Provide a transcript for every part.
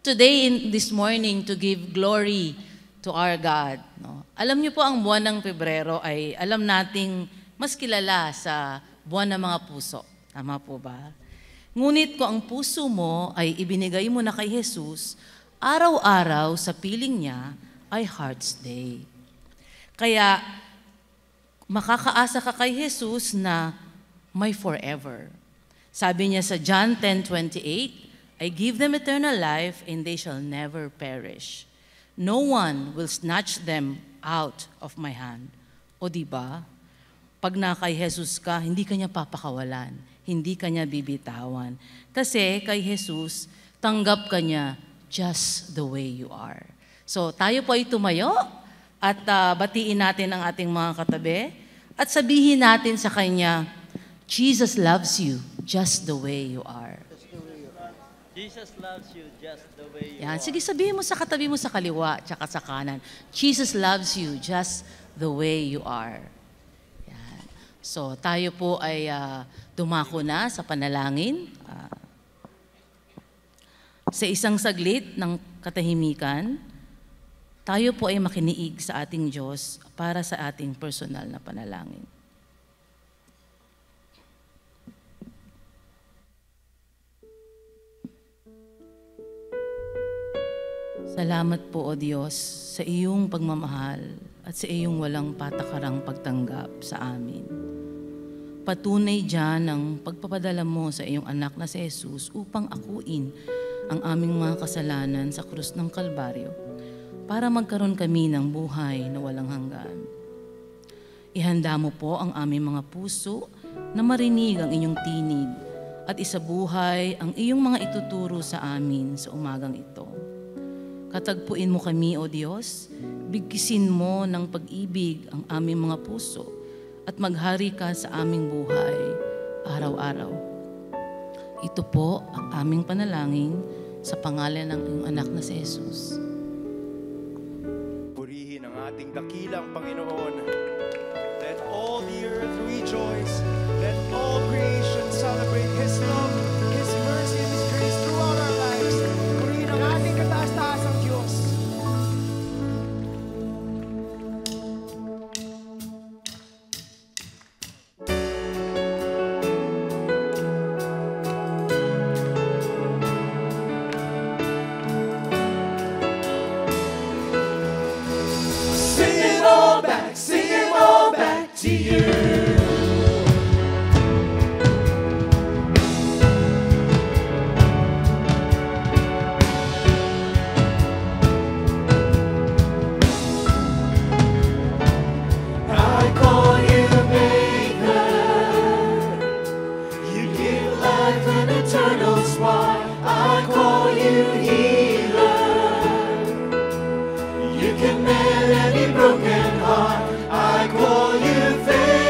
today, this morning, to give glory to our God. No? Alam niyo po, ang buwan ng Pebrero ay alam nating mas kilala sa buwan ng mga puso. Tama po ba? Ngunit kung ang puso mo ay ibinigay mo na kay Jesus, araw-araw sa piling niya ay Heart's Day. Kaya makakaasa ka kay Jesus na may forever. Sabi niya sa John 10:28, I give them eternal life and they shall never perish. No one will snatch them out of my hand. O diba? Pag na kay Jesus ka, hindi ka niya papakawalan. Hindi ka niya bibitawan. Kasi kay Jesus, tanggap ka niya just the way you are. So tayo po ay tumayo at batiin natin ang ating mga katabi at sabihin natin sa Kanya, Jesus loves you just the way you are. Jesus loves you just the way you Yan. are. Sige, sabihin mo sa katabi mo sa kaliwa tsaka sa kanan. Jesus loves you just the way you are. Yan. So, tayo po ay dumako na sa panalangin. Sa isang saglit ng katahimikan, tayo po ay makiniig sa ating Diyos para sa ating personal na panalangin. Salamat po, O Diyos, sa iyong pagmamahal at sa iyong walang patakarang pagtanggap sa amin. Patunay diyan ang pagpapadala mo sa iyong anak na si Jesus upang akuin ang aming mga kasalanan sa krus ng Kalbaryo para magkaroon kami ng buhay na walang hanggan. Ihanda mo po ang aming mga puso na marinig ang inyong tinig at isabuhay ang iyong mga ituturo sa amin sa umagang ito. Katagpuin mo kami, O Diyos, bigkisin mo ng pag-ibig ang aming mga puso at maghari ka sa aming buhay araw-araw. Ito po ang aming panalangin sa pangalan ng iyong anak na si Jesus. Purihin ang ating dakilang Panginoon. Let all the earth rejoice. Let all creation celebrate His love, His mercy, and His grace throughout our lives. Purihin ang ating kataas-taasang Diyos. Sing it all back to you. I call you Maker. You give life an eternal spark. I call you Healer. You can mend any broken heart. I call you faithful.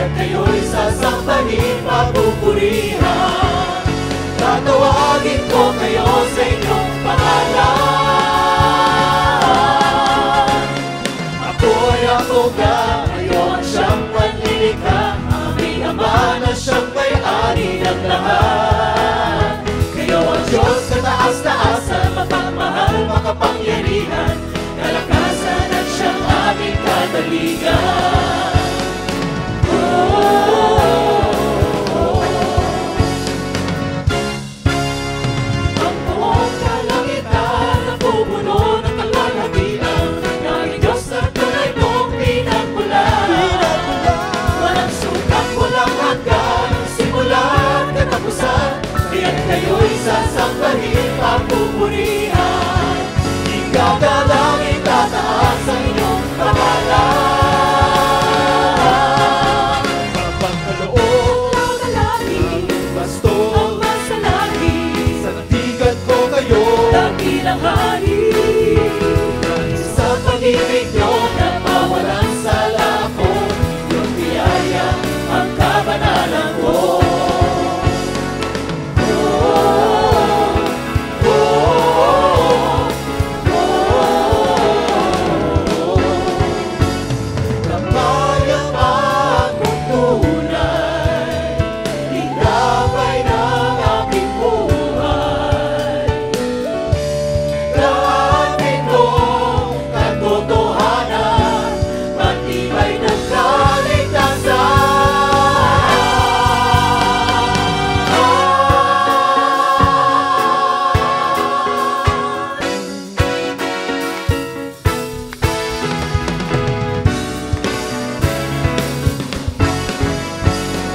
Kaya't kayo'y sasambahin, papupurihan. Tatawagin ko kayo sa inyong pangalan. Ako ay ako nga, ngayon siyang manlilikha. Aming Ama na siyang may-ari ng lahat. Kayo ang Diyos na taas-taasan, mapagmahal, makapangyarihan, kalakasan at siyang aming kadalingan. Ang buong kalangitan na pupuno ng kalwalhatian, na aming Diyos na tunay mong pinagmulan. Walang sukat, walang hanggan, simula at katapusan. Kaya't kayo'y sasambahin, papupurihan. Ikagalangin, tataas ang inyong pangalan. Mapagkaloob, ang pastor, ang masalangin, sa natigan ko kayo, dakilang hari. Sa pag-ibig nyo, napawalang sala ko, yung biyaya, ang kabanalan ko.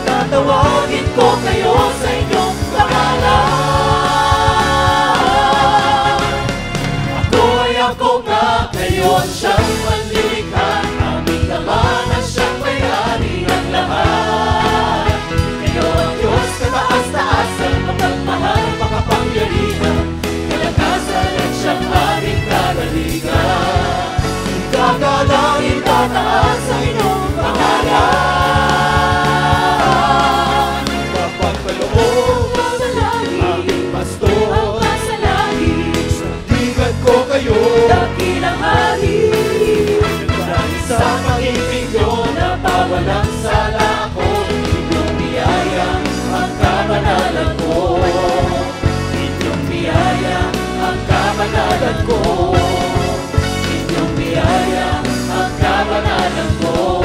Tatawagin ko kayo sa inyong pangalan. Ako ay ako nga, ngayon siyang manlilikha. Aming Ama na siyang may-ari ng lahat. Kayo ang Diyos na taas-taasan, mapagmahal, makapangyarihan, kalakasan at siyang aming kadalingan. Ikagalangin, tataas ang inyong pangalan. Dakilang hari, dahil sa pag-ibig nyo, napawalang sala ako. Inyong biyaya, ang kabanalan ko. Inyong biyaya, ang kabanalan ko. Inyong biyaya, ang kabanalan ko.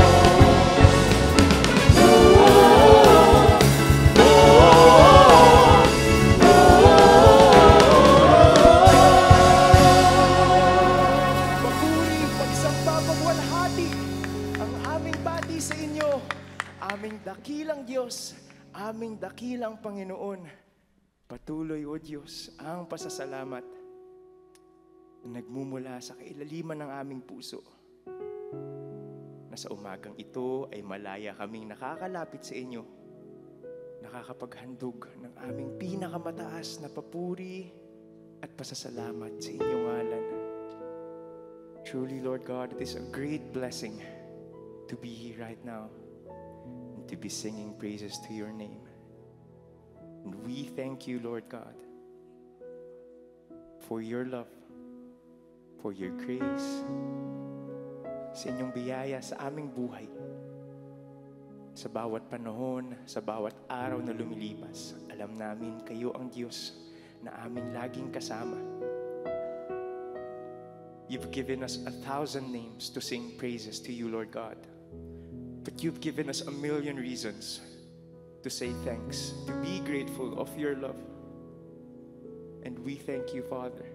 Aming dakilang Diyos, aming dakilang Panginoon, patuloy o Diyos ang pasasalamat na nagmumula sa kailaliman ng aming puso, na sa umagang ito ay malaya kaming nakakalapit sa inyo, nakakapaghandog ng aming pinakamataas na papuri at pasasalamat sa inyong ngalan. Truly, Lord God, it is a great blessing to be here right now, to be singing praises to your name. And we thank you, Lord God, for your love, for your grace, sa inyong biyaya sa aming buhay. Sa bawat panahon, sa bawat araw na lumilipas, alam namin kayo ang Diyos na aming laging kasama. You've given us 1,000 names to sing praises to you, Lord God. But you've given us 1,000,000 reasons to say thanks, to be grateful of your love. And we thank you, Father.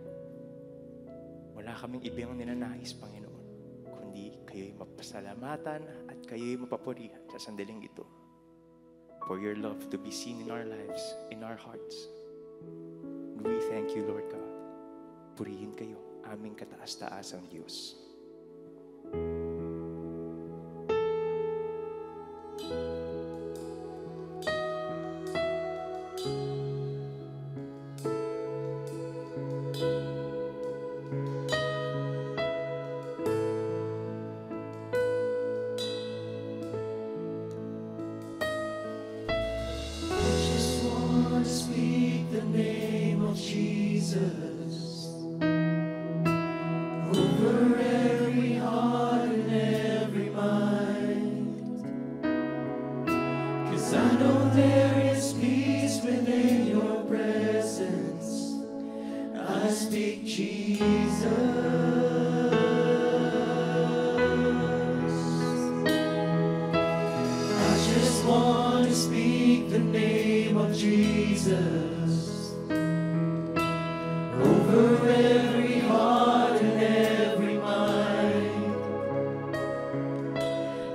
Wala kaming ibang ninanais, Panginoon, kundi kayo'y mapasalamatan at kayo'y mapapurihan sa sandaling ito. For your love to be seen in our lives, in our hearts. And we thank you, Lord God. Purihin kayo, aming kataas-taasang Diyos. of Jesus over every heart and every mind. 'Cause I know there is peace within your presence. I speak Jesus. I just want to speak the name of Jesus over every heart and every mind,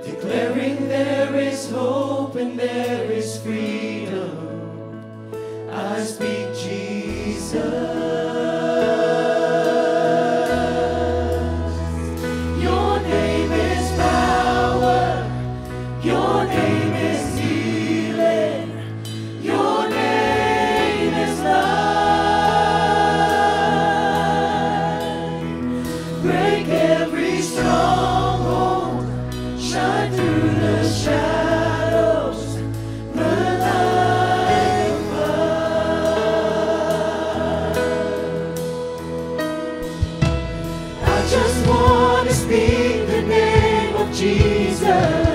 declaring there is hope and there is freedom. I speak Jesus. Your name is power. Your name is healing. Your name is life. Break every stronghold. Shine through the shadows. Burn like fire. I just want to speak the name of Jesus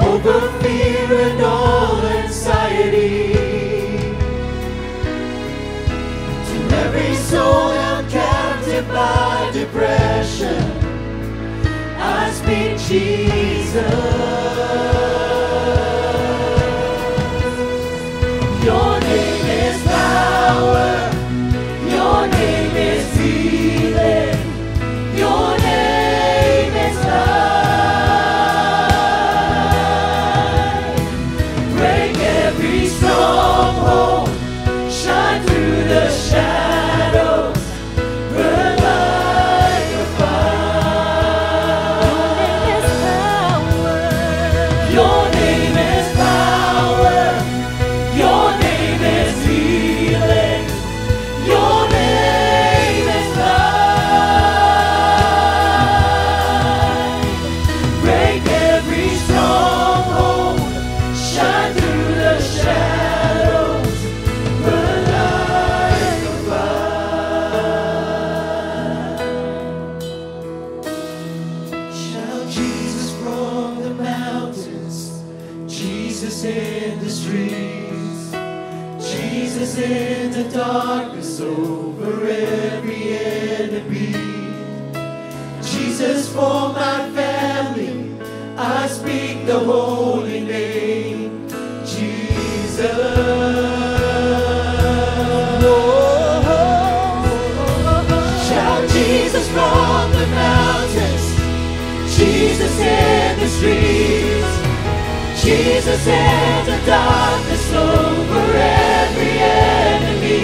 over fear and all anxiety. To every soul held captive by depression, I speak Jesus. Your name is power. Your name is healing. Your name is life. Break every stronghold. Shine through the shadows. Burn like a fire. Your name is power. Your name is healing. Your name is life. Break every stronghold. Shine through the shadows. Burn like a fire. Shout Jesus from the mountains. Jesus in the streets. Jesus in the darkness over every enemy. Jesus for my family. I speak the holy name. Jesus. Shout Jesus from the mountains. Jesus in the streets. Jesus in the darkness over every enemy.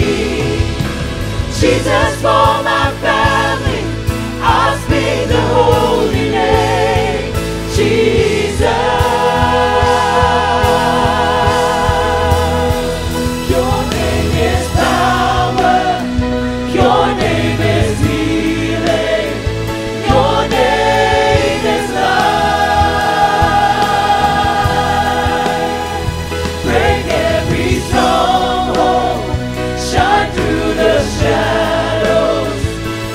Jesus for my family. I speak the holy name. Jesus. Your name is power. Your name is healing. Your name is life. Break every stronghold. Shine through the shadows.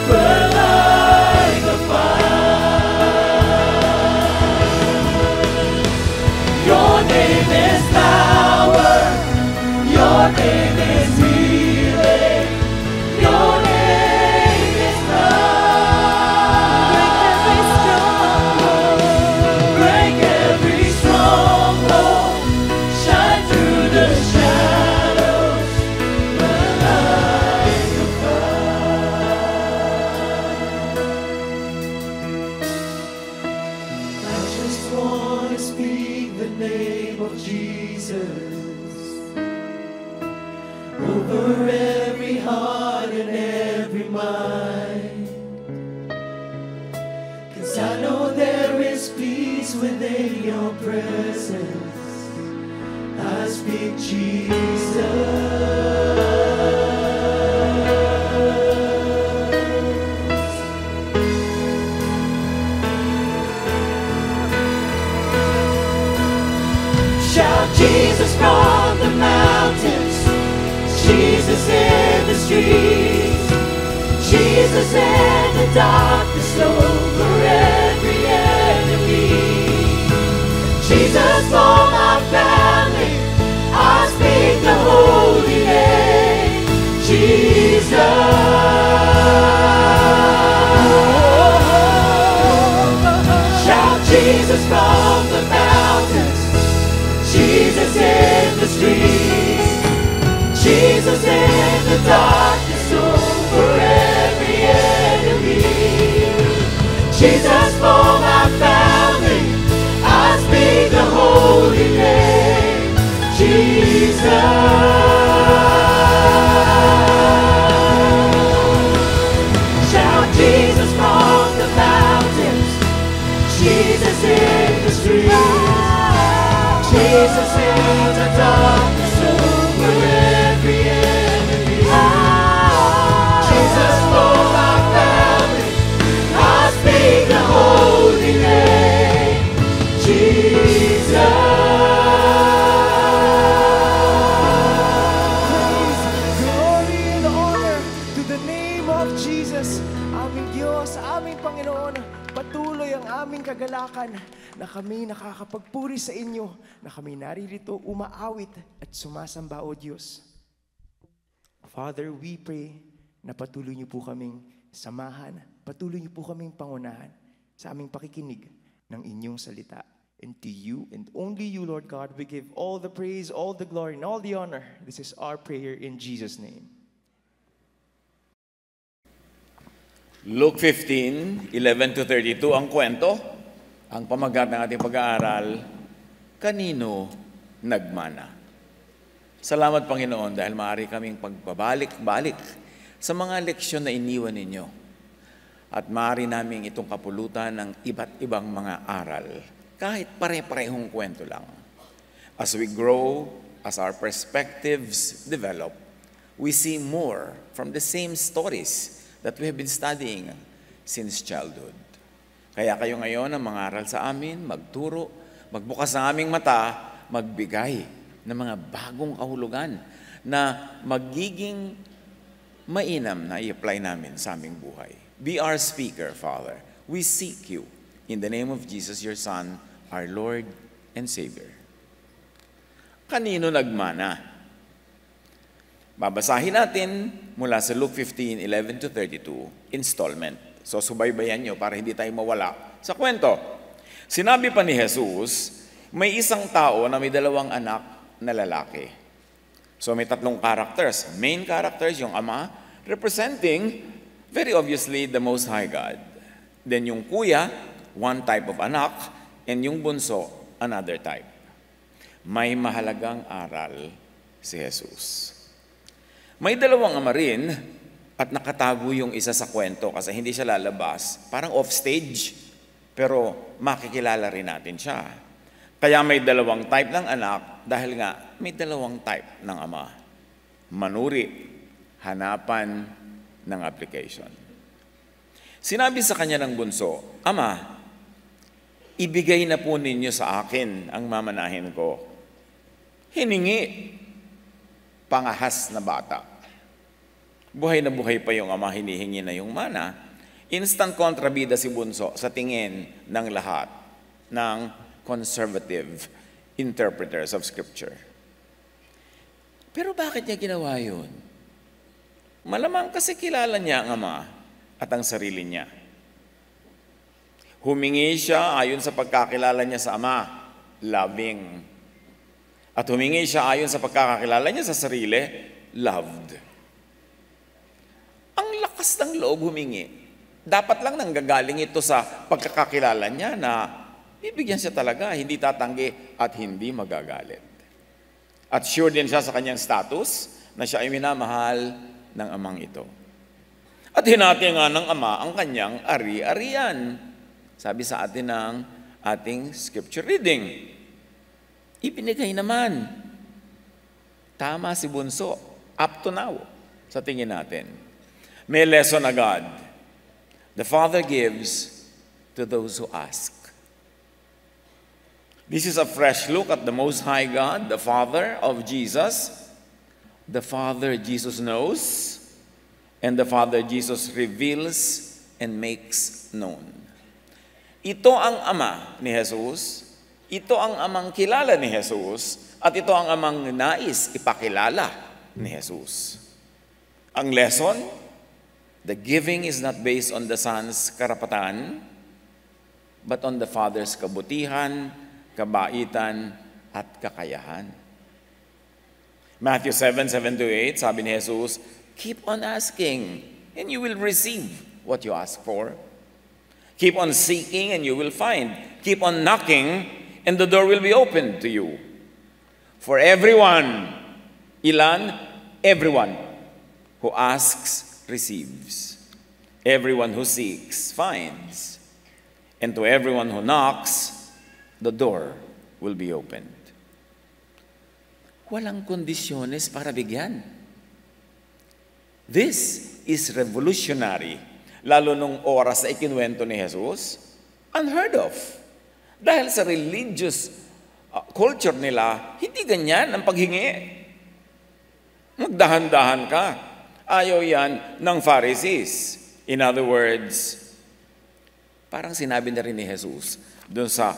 Burn like a fire. Your name is power. Your name is healing. Your name is life. Break every stronghold. Shine through the shadows. Burn like a fire. I just want to speak the name of Jesus over every heart and every mind. 'Cause I know there is peace within your presence. I speak Jesus. Shout Jesus from the mountains. Jesus in the streets, Jesus in the darkness over every enemy. Jesus for my family, I speak the holy name, Jesus. Shout Jesus from the mountains, Jesus in the streets, Jesus in the darkness over every enemy. Jesus for my family, I speak the holy name, Jesus. Shout Jesus from the mountains, Jesus in the streets, Jesus in the darkness over every enemy. Jesus for my family, I speak the holy name, Jesus. Glory and honor to the name of Jesus. Aming Diyos, aming Panginoon, patuloy ang aming kagalakan na kami nakakapagpuri sa inyo, na kami naririto umaawit at sumasamba, O Diyos. Father, we pray na patuloy niyo po kaming samahan, patuloy niyo po kaming pangunahan sa aming pakikinig ng inyong salita. And to you and only you, Lord God, we give all the praise, all the glory, and all the honor. This is our prayer in Jesus' name. Luke 15:11-32 ang kwento, ang pamagat ng ating pag-aaral, kanino nagmana. Salamat, Panginoon, dahil maaari kaming pagbabalik-balik sa mga leksyon na iniwan ninyo. At maaari namin itong kapulutan ng iba't ibang mga aral, kahit pare-parehong kwento lang. As we grow, as our perspectives develop, we see more from the same stories that we have been studying since childhood. Kaya kayo ngayon ang mangaral sa amin, magturo, magbukas ng aming mata, magbigay ng mga bagong kahulugan na magiging mainam na i-apply namin sa aming buhay. Be our speaker, Father. We seek you in the name of Jesus, your Son, our Lord and Savior. Kanino nagmana? Babasahin natin mula sa Luke 15:11-32, installment. So subaybayan nyo para hindi tayo mawala sa kwento. Sinabi pa ni Jesus, may isang tao na may 2 anak na lalaki. So may 3 characters. Main characters, yung ama, representing very obviously the Most High God. Then yung kuya, one type of anak, and yung bunso, another type. May mahalagang aral si Jesus. May 2 ama rin at nakatago yung isa sa kwento kasi hindi siya lalabas. Parang off-stage, pero makikilala rin natin siya. Kaya may 2 type ng anak dahil nga may 2 type ng ama. Manuri, hanapan ng application. Sinabi sa kanya ng bunso, Ama, ibigay na po ninyo sa akin ang mamanahin ko. Hiningi, pangahas na bata. Buhay na buhay pa yung ama, hinihingi na yung mana. Instant kontrabida si bunso sa tingin ng lahat ng conservative interpreters of Scripture. Pero bakit niya ginawa yun? Malamang kasi kilala niya ang ama at ang sarili niya. Humingi siya ayon sa pagkakilala niya sa ama, loving. At humingi siya ayon sa pagkakakilala niya sa sarili, loved. Ang lakas ng loob humingi. Dapat lang nanggagaling ito sa pagkakakilala niya na bibigyan siya talaga, hindi tatanggi at hindi magagalit. At sure din siya sa kanyang status na siya ay minamahal ng amang ito. At hinati nga ng ama ang kanyang ari-arian. Sabi sa atin ng ating scripture reading. Ibinigay naman. Tama si bunso. Up to now, sa tingin natin. May lesson agad. The Father gives to those who ask. This is a fresh look at the Most High God, the Father of Jesus, the Father Jesus knows, and the Father Jesus reveals and makes known. Ito ang Ama ni Jesus, ito ang amang kilala ni Jesus, at ito ang amang nais ipakilala ni Jesus. Ang lesson, the giving is not based on the Son's karapatan, but on the Father's kabutihan, kabaitan, at kakayahan. Matthew 7:7-8, sabi ni Jesus, keep on asking, and you will receive what you ask for. Keep on seeking, and you will find. Keep on knocking, and the door will be opened to you. For everyone, ilan? Everyone who asks, receives. Everyone who seeks, finds. And to everyone who knocks, the door will be opened. Walang kondisyones para bigyan. This is revolutionary. Lalo nung oras na ikinuwento ni Jesus, unheard of. Dahil sa religious culture nila, hindi ganyan ang paghingi. Magdahan-dahan ka. Ayaw yan ng Pharisees. In other words, parang sinabi na rin ni Jesus doon sa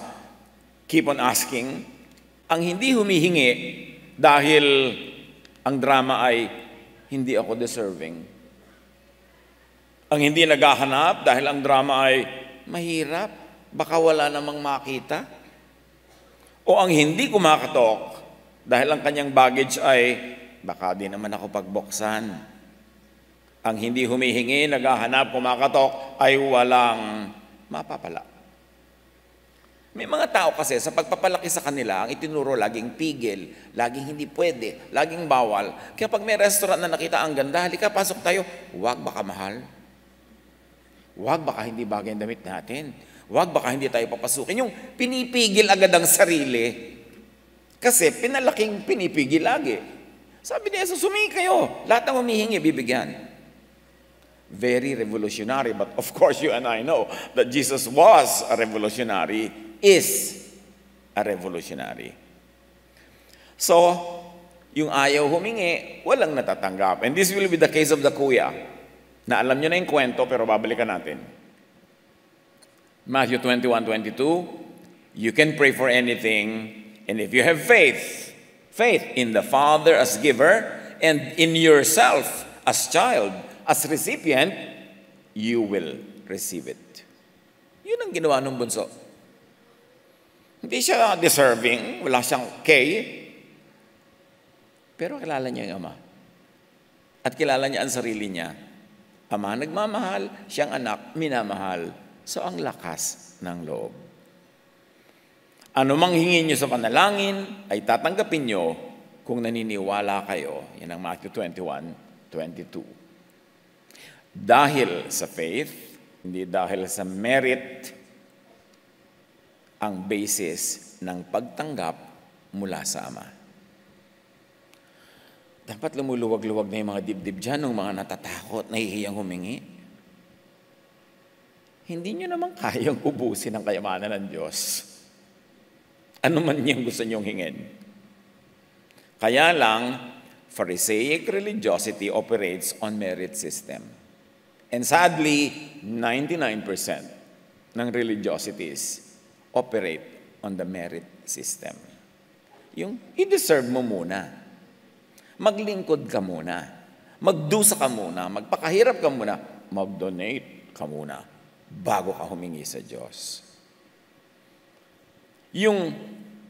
keep on asking, ang hindi humihingi dahil ang drama ay hindi ako deserving. Ang hindi naghahanap dahil ang drama ay mahirap, baka wala namang makita. O ang hindi kumakatok dahil ang kanyang baggage ay baka di naman ako pagbuksan. Ang hindi humihingi, naghahanap, kumakatok ay walang mapapala. May mga tao kasi sa pagpapalaki sa kanila, ang itinuro laging pigil, laging hindi pwede, laging bawal. Kaya pag may restaurant na nakita ang ganda, halika, pasok tayo. Huwag, baka mahal. Huwag, baka hindi bagay ang damit natin. Huwag, baka hindi tayo papasukin. Yung pinipigil agad ang sarili. Kasi pinalaking pinipigil lagi. Sabi niya, sumi kayo. Lahat ng humihingi, bibigyan. Very revolutionary. But of course, you and I know that Jesus was a revolutionary, is a revolutionary. So, yung ayaw humingi, walang natatanggap. And this will be the case of the kuya. Na alam nyo na yung kwento, pero babalikan natin. Matthew 21:22, you can pray for anything, and if you have faith in the Father as giver, and in yourself as child, as recipient, you will receive it. Yun ang ginawa ng bunso. Hindi siya deserving, wala siyang pero kilala niya yung Ama. At kilala niya ang sarili niya. Ama nagmamahal, siyang anak minamahal. So ang lakas ng loob. Ano mang hingin niyo sa panalangin, ay tatanggapin niyo kung naniniwala kayo. Yan ang Matthew 21:22. Dahil sa faith, hindi dahil sa merit, ang basis ng pagtanggap mula sa Ama. Dapat lumuluwag-luwag na yung mga dibdib dyan, ng mga natatakot, nahihiyang humingi. Hindi nyo naman kayang ubusin ang kayamanan ng Diyos. Ano man niyang gusto niyong hingin. Kaya lang, Pharisaic religiosity operates on merit system. And sadly, 99% ng religiosities operate on the merit system. Yung i-deserve mo muna. Maglingkod ka muna. Magdusa ka muna. Magpakahirap ka muna. Mag-donate ka muna bago ka humingi sa Diyos. Yung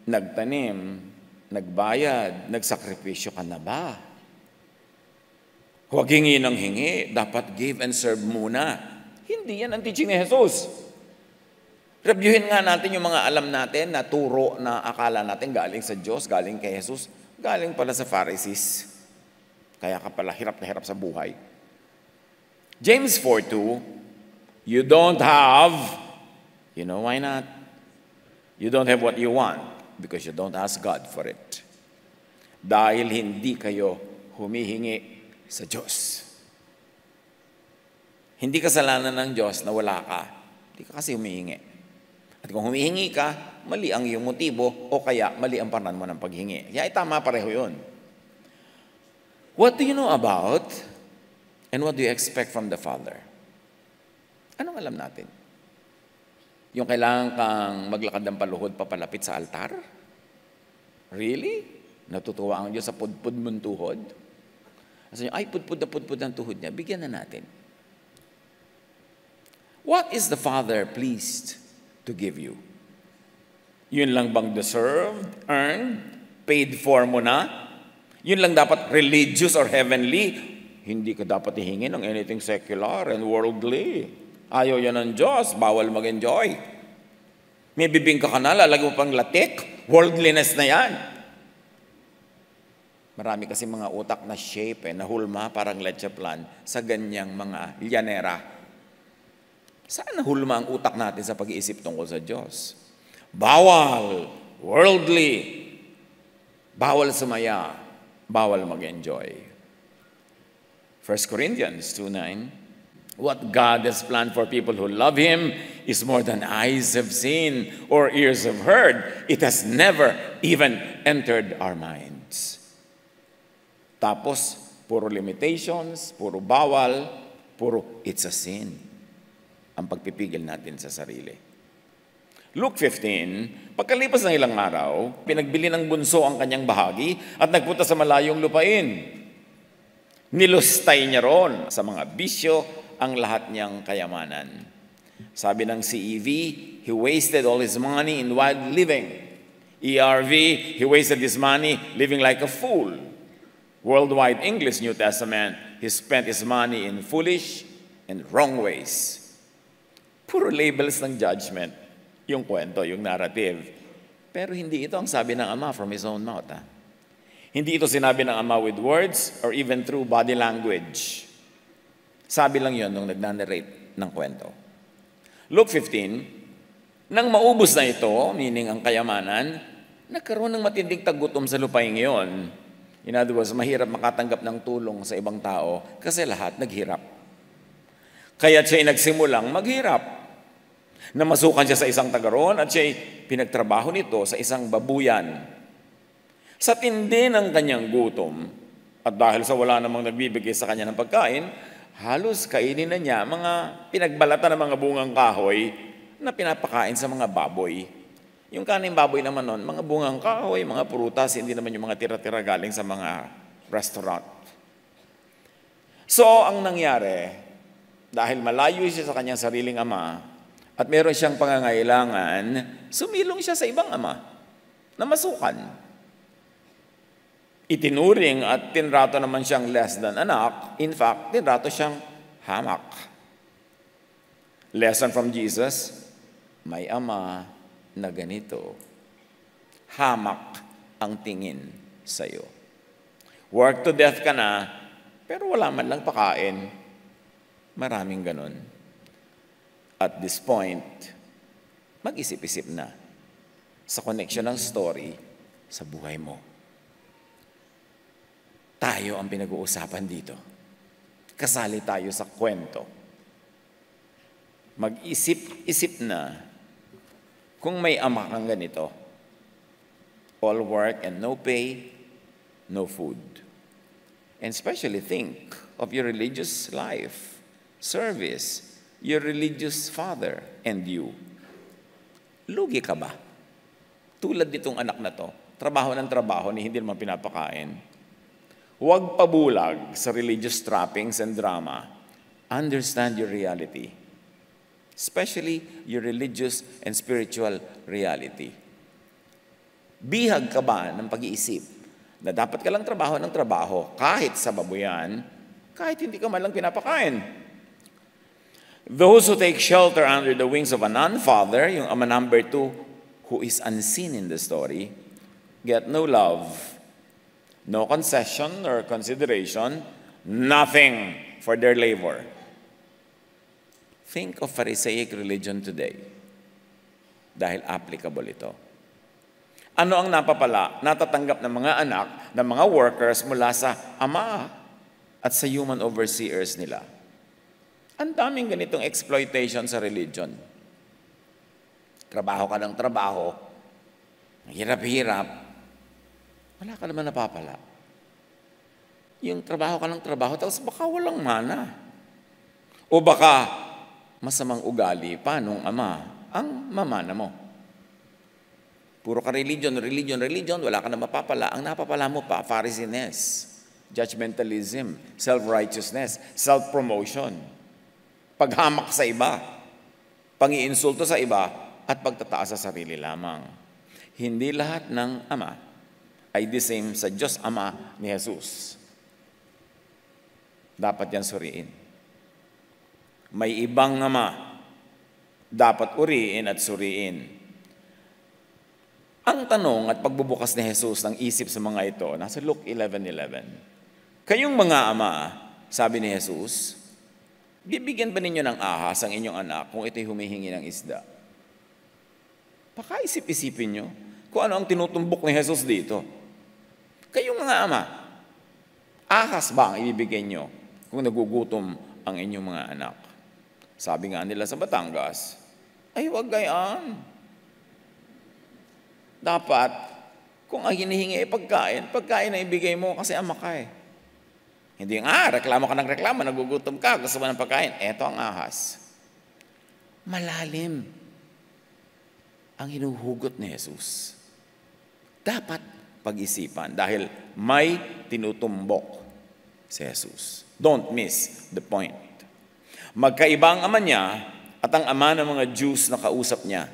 nagtanim, nagbayad, nagsakripisyo ka na ba? Huwag hingi ng hingi. Dapat give and serve muna. Hindi yan ang teaching ni Jesus. Reviewin nga natin yung mga alam natin na turo na akala natin galing sa Diyos, galing kay Jesus, galing pala sa Pharisees. Kaya ka pala hirap na hirap sa buhay. James 4:2, you don't have, you know why not? You don't have what you want because you don't ask God for it. Dahil hindi kayo humihingi sa Diyos. Hindi kasalanan ng Diyos na wala ka. Hindi ka kasi humihingi. At kung humihingi ka, mali ang iyong motibo o kaya mali ang paraan mo ng paghingi. Kaya tama pareho yun. What do you know about and what do you expect from the Father? Anong alam natin? Yung kailangan kang maglakad ng paluhod papalapit sa altar? Really? Natutuwa ang Diyos sa pudpud mong tuhod? Kasi ay, pudpud ang tuhod niya. Bigyan na natin. What is the Father pleased to give you? Yun lang bang deserved, earned, paid for mo na? Yun lang dapat religious or heavenly? Hindi ka dapat hihingi ng anything secular and worldly. Ayaw yan ng Diyos, bawal mag-enjoy. May bibingka ka na, lalagyan mo pang latik, worldliness na yan. Marami kasi mga utak na shape, nahulma parang leche plan sa ganyang mga lyanera. Saan nahulma ang utak natin sa pag-iisip tungkol sa Diyos? Bawal, worldly, bawal sumaya, bawal mag-enjoy. 1 Corinthians 2:9, what God has planned for people who love Him is more than eyes have seen or ears have heard. It has never even entered our minds. Tapos, puro limitations, puro bawal, puro it's a sin. Ang pagpipigil natin sa sarili. Luke 15, pagkalipas ng ilang araw, pinagbili ng bunso ang kanyang bahagi at nagpunta sa malayong lupain. Nilustay niya ron sa mga bisyo ang lahat niyang kayamanan. Sabi ng CEV, he wasted all his money in wild living. ERV, he wasted his money living like a fool. Worldwide English New Testament, he spent his money in foolish and wrong ways. Puro labels ng judgment, yung kwento, yung narrative. Pero hindi ito ang sabi ng Ama from His own mouth. Hindi ito sinabi ng Ama with words or even through body language. Sabi lang yon nung nag-narrate ng kwento. Luke 15, nang maubos na ito, meaning ang kayamanan, nagkaroon ng matinding tagutom sa lupaing iyon. In other words, mahirap makatanggap ng tulong sa ibang tao kasi lahat naghirap. Kaya siya'y nagsimulang maghirap. Namasukan siya sa isang tagaron at siya'y pinagtrabaho nito sa isang babuyan. Sa tindi ng kanyang gutom, at dahil sa wala namang nagbibigay sa kanya ng pagkain, halos kainin na niya mga pinagbalatan ng mga bungang kahoy na pinapakain sa mga baboy. Yung kaning baboy naman nun, mga bungang kahoy, mga prutas, hindi naman yung mga tira-tira galing sa mga restaurant. So, ang nangyari, dahil malayo siya sa kanyang sariling ama, at meron siyang pangangailangan, sumilong siya sa ibang ama na masukan. Itinuring at tinrato naman siyang less than anak. In fact, tinrato siyang hamak. Lesson from Jesus, may ama na ganito. Hamak ang tingin sa'yo. Work to death ka na, pero wala man lang pakain. Maraming ganun. At this point, mag-isip-isip na sa connection ng story sa buhay mo. Tayo ang pinag-uusapan dito. Kasali tayo sa kwento. Mag-isip-isip na kung may ama kang ganito. All work and no pay, no food. And especially think of your religious life, service, your religious father and you. Lugi ka ba? Tulad nitong anak na to, trabaho ng trabaho ni hindi naman pinapakain. Huwag pabulag sa religious trappings and drama. Understand your reality. Especially your religious and spiritual reality. Bihag ka ba ng pag-iisip na dapat ka lang trabaho ng trabaho kahit sa babuyan, kahit hindi ka man lang pinapakain? Those who take shelter under the wings of a non-father, yung ama number 2, who is unseen in the story, get no love, no concession or consideration, nothing for their labor. Think of Pharisaic religion today dahil applicable ito. Ano ang natatanggap ng mga anak, ng mga workers mula sa ama at sa human overseers nila? Ang daming ganitong exploitation sa religion. Trabaho ka ng trabaho, hirap-hirap, wala ka naman napapala. yung trabaho ka ng trabaho, tapos baka walang mana. O baka masamang ugali pa nung ama ang mamana mo. Puro ka religion, wala ka na mapapala. Ang napapala mo pa, Pharisees, judgmentalism, self-righteousness, self-promotion, paghamak sa iba, pang-iinsulto sa iba, at pagtataas sa sarili lamang. Hindi lahat ng ama ay the same sa Diyos Ama ni Jesus. Dapat yan suriin. May ibang ama, dapat uriin at suriin. Ang tanong at pagbubukas ni Jesus ng isip sa mga ito, nasa Luke 11:11. Kayong mga ama, sabi ni Jesus, bibigyan ba ninyo ng ahas ang inyong anak kung ito'y humihingi ng isda? Pakaisip-isipin nyo kung ano ang tinutumbok ni Jesus dito. Kayong mga ama, ahas ba ang ibibigay nyo kung nagugutom ang inyong mga anak? Sabi nga nila sa Batangas, ay huwag gayaan. Dapat, kung ang hinihingi ay pagkain na ibigay mo kasi ama ka eh. Hindi reklamo ka ng reklamo, nagugutom ka, gusto mo ng pagkain. Eto ang ahas. Malalim ang hinuhugot ni Jesus. Dapat pag-isipan dahil may tinutumbok si Jesus. Don't miss the point. Magkaiba ang ama niya at ang ama ng mga Jews na kausap niya.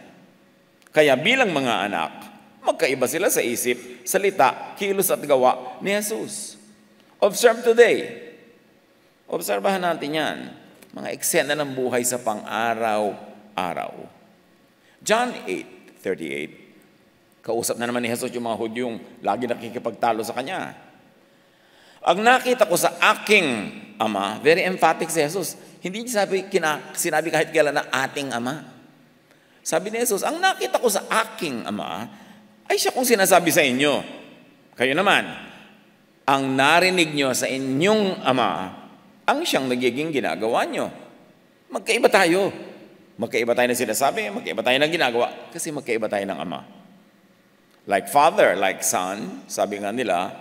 Kaya bilang mga anak, magkaiba sila sa isip, salita, kilos at gawa ni Jesus. Observe today. Obserbahan natin yan. Mga eksena ng buhay sa pang-araw-araw. John 8:38. Kausap na naman ni Jesus yung mga Hudyong lagi nakikipagtalo sa kanya. Ang nakita ko sa aking ama, very emphatic si Jesus. Hindi niya sinabi kahit kailan na ating ama. Sabi ni Jesus, ang nakita ko sa aking ama, ay siya kung sinasabi sa inyo. Kayo naman, ang narinig nyo sa inyong ama, ang siyang nagiging ginagawa nyo. Magkaiba tayo. Magkaiba tayo ng sinasabi, magkaiba tayo ng ginagawa, kasi magkaiba tayo ng ama. Like father, like son, sabi nga nila,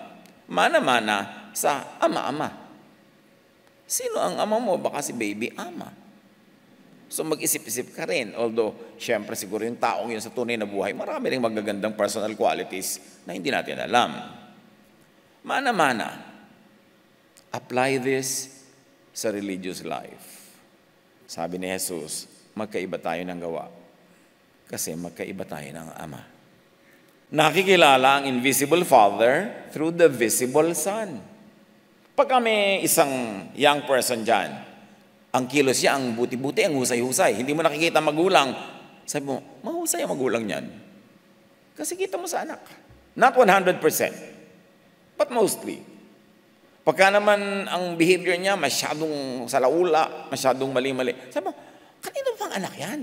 mana-mana sa ama-ama. Sino ang ama mo? Baka si baby ama. So mag-isip-isip ka rin. Although, syempre siguro yung taong yun sa tunay na buhay, marami rin magagandang personal qualities na hindi natin alam. Mana-mana. Apply this sa religious life. Sabi ni Jesus, magkaiba tayo ng gawa. Kasi magkaiba tayo ng ama. Nakikilala ang invisible Father through the visible Son. Pag kami isang young person dyan, ang kilos niya, ang buti-buti, ang husay-husay. Hindi mo nakikita magulang. Sabi mo, mahusay ang magulang niyan. Kasi kita mo sa anak. Not 100%, but mostly. Pagka naman ang behavior niya masyadong salaula, masyadong mali-mali. Sabi mo, kanino pang anak yan?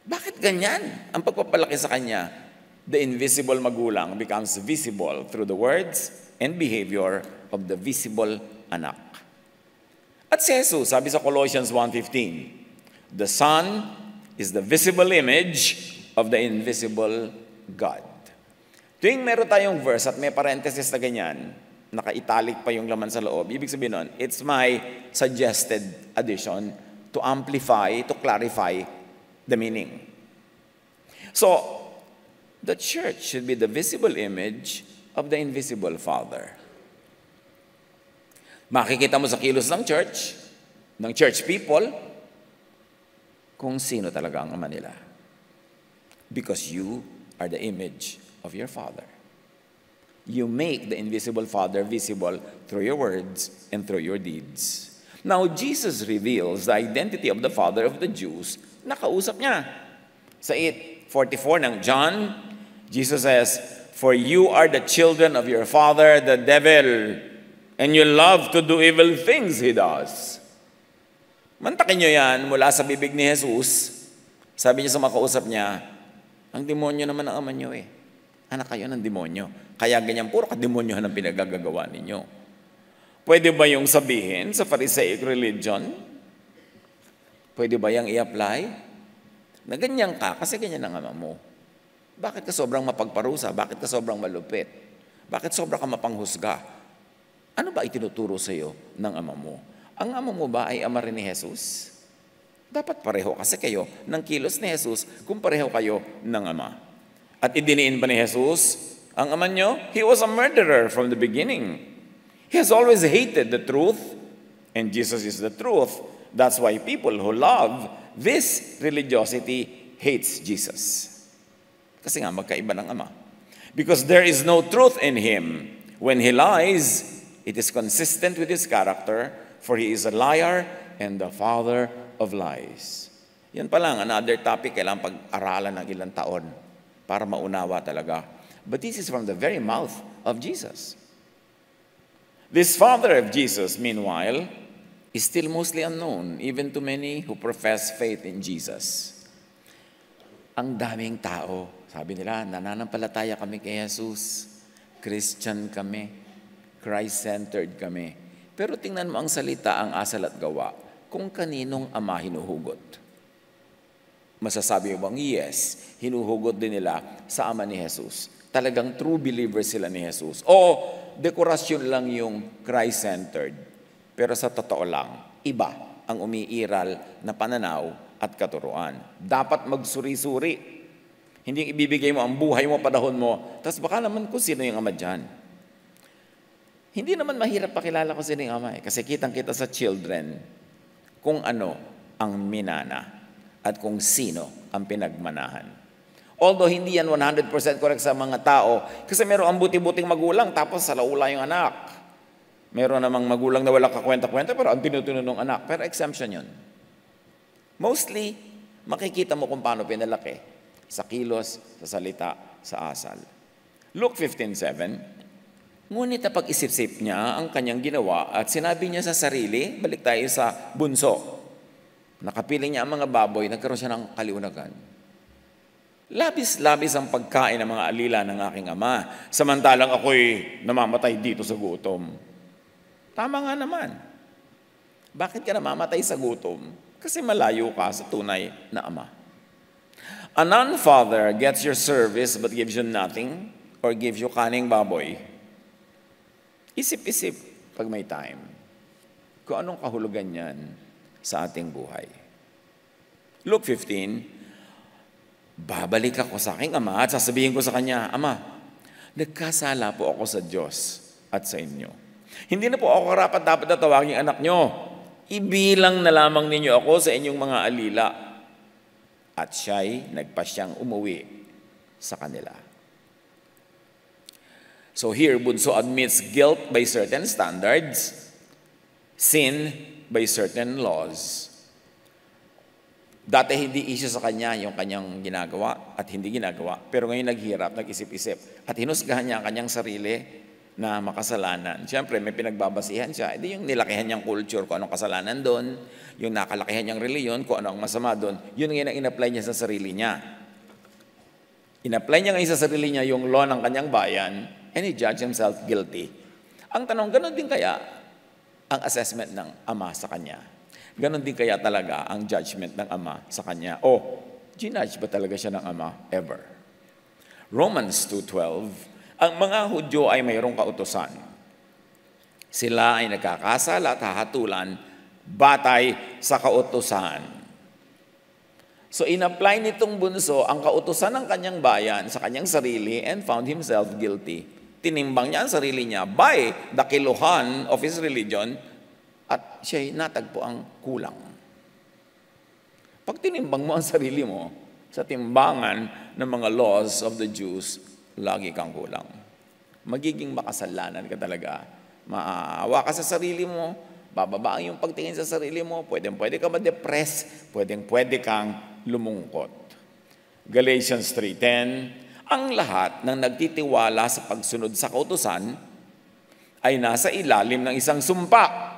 Bakit ganyan? Ang pagpapalaki sa kanya, the invisible magulang becomes visible through the words and behavior of the visible anak. At si Jesus, sabi sa Colossians 1:15, the Son is the visible image of the invisible God. Tuwing meron tayong verse at may parenthesis na ganyan, naka-italic pa yung laman sa loob, ibig sabihin nun, it's my suggested addition to amplify, to clarify the meaning. So, the church should be the visible image of the invisible Father. Makikita mo sa kilos ng church people, kung sino talaga ang ama nila. Because you are the image of your Father. You make the invisible Father visible through your words and through your deeds. Now, Jesus reveals the identity of the Father of the Jews. Nakausap niya. Sa 8:44 ng John, Jesus says, "For you are the children of your father, the devil, and you love to do evil things he does." Mantakin nyo yan mula sa bibig ni Jesus. Sabi niya sa makausap niya, ang demonyo naman ang ama nyo eh. Anak kayo ng demonyo. Kaya ganyan, puro kademonyohan ang pinagagagawa ninyo. Pwede ba yung sabihin sa Pharisaic religion? Pwede ba yung i-apply? Na ganyan ka, kasi ganyan ang ama mo. Bakit ka sobrang mapagparusa? Bakit ka sobrang malupit? Bakit sobrang ka mapanghusga? Ano ba itinuturo sa iyo ng ama mo? Ang ama mo ba ay ama rin ni Jesus? Dapat pareho kasi kayo ng kilos ni Jesus kung pareho kayo ng ama. At idiniin ba ni Jesus ang ama nyo? He was a murderer from the beginning. He has always hated the truth, and Jesus is the truth. That's why people who love this religiosity hates Jesus. Kasi nga magkaiba ng ama. Because there is no truth in him. When he lies, it is consistent with his character, for he is a liar and the father of lies. Yan pa lang, another topic, kailangan pag-aralan ng ilang taon para maunawa talaga. But this is from the very mouth of Jesus. This father of Jesus, meanwhile, is still mostly unknown, even to many who profess faith in Jesus. Ang daming tao, sabi nila, nananampalataya kami kay Jesus, Christian kami, Christ-centered kami. Pero tingnan mo ang salita, ang asal at gawa, kung kaninong ama hinuhugot. Masasabi mo bang, yes, hinuhugot din nila sa ama ni Jesus. Talagang true believers sila ni Jesus. O dekorasyon lang yung Christ-centered. Pero sa totoo lang, iba ang umiiral na pananaw at katuruan. Dapat magsuri-suri. Hindi ibibigay mo ang buhay mo, panahon mo, tapos baka naman kung sino yung ama dyan. Hindi naman mahirap pakilala kung sino yung ama kasi kitang-kita sa children kung ano ang minana at kung sino ang pinagmanahan. Although hindi yan 100% correct sa mga tao kasi meron ang buti-buting magulang tapos salaula yung anak. Meron namang magulang na wala kakwenta-kwenta pero ang tinutunan ng anak. Pero exemption yun. Mostly, makikita mo kung paano pinalaki. Sa kilos, sa salita, sa asal. Luke 15:7. Ngunit napag-isip-isip niya ang kanyang ginawa at sinabi niya sa sarili, balik tayo sa bunso. Nakapili niya ang mga baboy, nagkaroon siya ng kaliunagan. Labis-labis ang pagkain ng mga alila ng aking ama, samantalang ako'y namamatay dito sa gutom. Tama nga naman. Bakit ka namamatay sa gutom? Kasi malayo ka sa tunay na ama. A non-father gets your service but gives you nothing or gives you kaning baboy. Isip-isip pag may time kung anong kahulugan yan sa ating buhay. Luke 15, babalik ako sa aking ama at sasabihin ko sa kanya, Ama, nagkasala po ako sa Diyos at sa inyo. Hindi na po ako karapat dapat na tawagin anak nyo. Ibilang na lamang ninyo ako sa inyong mga alila. At siya'y nagpasyang umuwi sa kanila. So here, bunso admits guilt by certain standards, sin by certain laws. Dati hindi issue sa kanya yung kanyang ginagawa at hindi ginagawa. Pero ngayon naghirap, nag-isip-isip. At hinusgahan niya ang kanyang sarili na makasalanan. Siyempre, may pinagbabasihan siya. Hindi yung nilakihan niyang culture, kung anong kasalanan doon, yung nakalakihan niyang reliyon, kung ano ang masama doon, yun ngayon ang in-apply niya sa sarili niya. In-apply niya ngayon sa sarili niya yung law ng kanyang bayan, and he judged himself guilty. Ang tanong, ganun din kaya ang assessment ng ama sa kanya? Ganun din kaya talaga ang judgment ng ama sa kanya? O, ginudge ba talaga siya ng ama ever? Romans 2:12, ang mga Hudyo ay mayroong kautusan. Sila ay nagkakasala at hahatulan batay sa kautusan. So in-apply nitong bunso ang kautusan ng kanyang bayan sa kanyang sarili and found himself guilty. Tinimbang niya ang sarili niya by the kiluhan of his religion at siya'y natagpo ang kulang. Pag tinimbang mo ang sarili mo sa timbangan ng mga laws of the Jews, lagi kang kulang. Magiging makasalanan ka talaga. Maaawa ka sa sarili mo, bababa ang yung pagtingin sa sarili mo, pwede ka ma-depress, pwede kang lumungkot. Galatians 3:10, ang lahat ng nagtitiwala sa pagsunod sa kautusan ay nasa ilalim ng isang sumpa.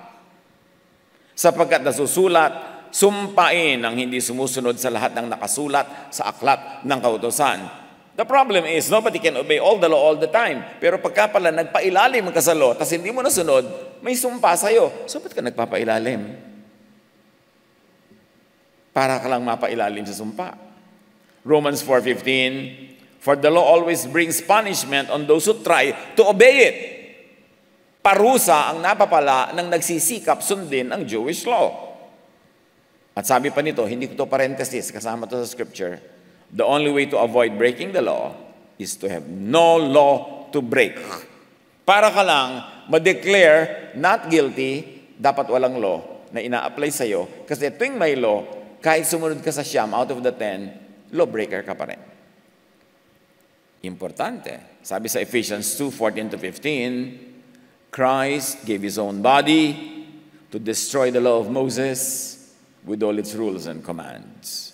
Sapagkat nasusulat, sumpain ang hindi sumusunod sa lahat ng nakasulat sa aklat ng kautusan. The problem is, nobody can obey all the law all the time. Pero pagka pala nagpailalim ka sa law, tapos hindi mo nasunod, may sumpa sa'yo. So, ba't ka nagpapailalim? Para ka lang mapailalim sa sumpa. Romans 4:15, for the law always brings punishment on those who try to obey it. parusa ang napapala ng nagsisikap sundin ang Jewish law. At sabi pa nito, hindi ko to parenthesis, kasama to sa scripture, the only way to avoid breaking the law is to have no law to break. Para ka lang ma-declare not guilty, dapat walang law na ina-apply sa'yo. Kasi tuwing may law, kahit sumunod ka sa siyam out of the 10, lawbreaker ka pa rin. Importante. Sabi sa Ephesians 2:14-15, Christ gave His own body to destroy the law of Moses with all its rules and commands.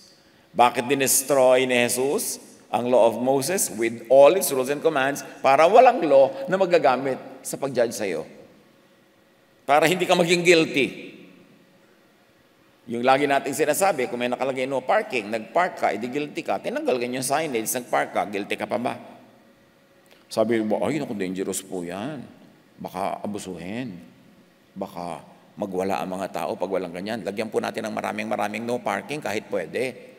Bakit dinestroy ni Jesus ang law of Moses with all its rules and commands? Para walang law na magagamit sa pag-judge sa'yo. Para hindi ka maging guilty. Yung lagi natin sinasabi, kung may nakalagay no parking, nag-park ka, edi guilty ka, tinanggal ganyan yung signage, nag-park ka, guilty ka pa ba? Sabi mo, ay, naku, dangerous po yan. Baka abusuhin. Baka magwala ang mga tao pag walang ganyan. Lagyan po natin ng maraming no parking kahit pwede.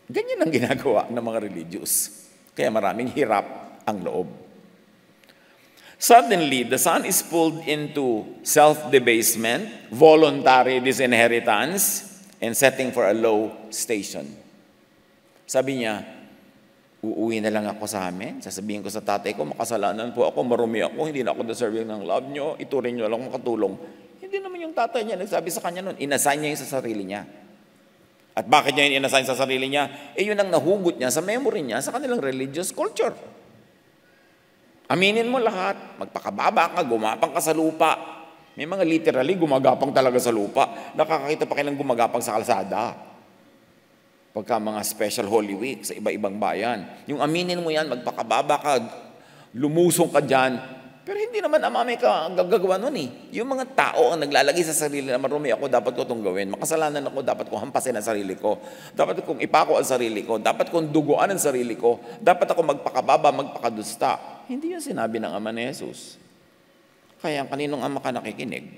Ganyan ang ginagawa ng mga religious. Kaya maraming hirap ang loob. Suddenly, the son is pulled into self-debasement, voluntary disinheritance, and setting for a low station. Sabi niya, uuwi na lang ako sa amin. Sasabihin ko sa tatay ko, makasalanan po ako, marumi ako, hindi na ako deserving ng love nyo, iturin nyo lang makatulong. Hindi naman yung tatay niya nagsabi sa kanya noon, inassign niya yung sa sarili niya. At bakit niya yung inassign sa sarili niya? Yun ang nahugot niya sa memory niya sa kanilang religious culture. Aminin mo lahat, magpakababa ka, gumapang ka sa lupa. May mga literally gumagapang talaga sa lupa. Nakakakita pa kayo ng gumagapang sa kalsada. Pagka mga special Holy Week sa iba-ibang bayan. Yung aminin mo yan, magpakababa ka, lumusong ka dyan. Pero hindi naman may gagawa nun eh. Yung mga tao ang naglalagay sa sarili na marumi ako, dapat ko itong gawin. Makasalanan ako, dapat ko hampasin ang sarili ko. Dapat kong ipako ang sarili ko. Dapat kong duguan ang sarili ko. Dapat ako magpakababa, magpakadusta. Hindi yun sinabi ng Ama ni Jesus. Kaya kaninong ama ka nakikinig?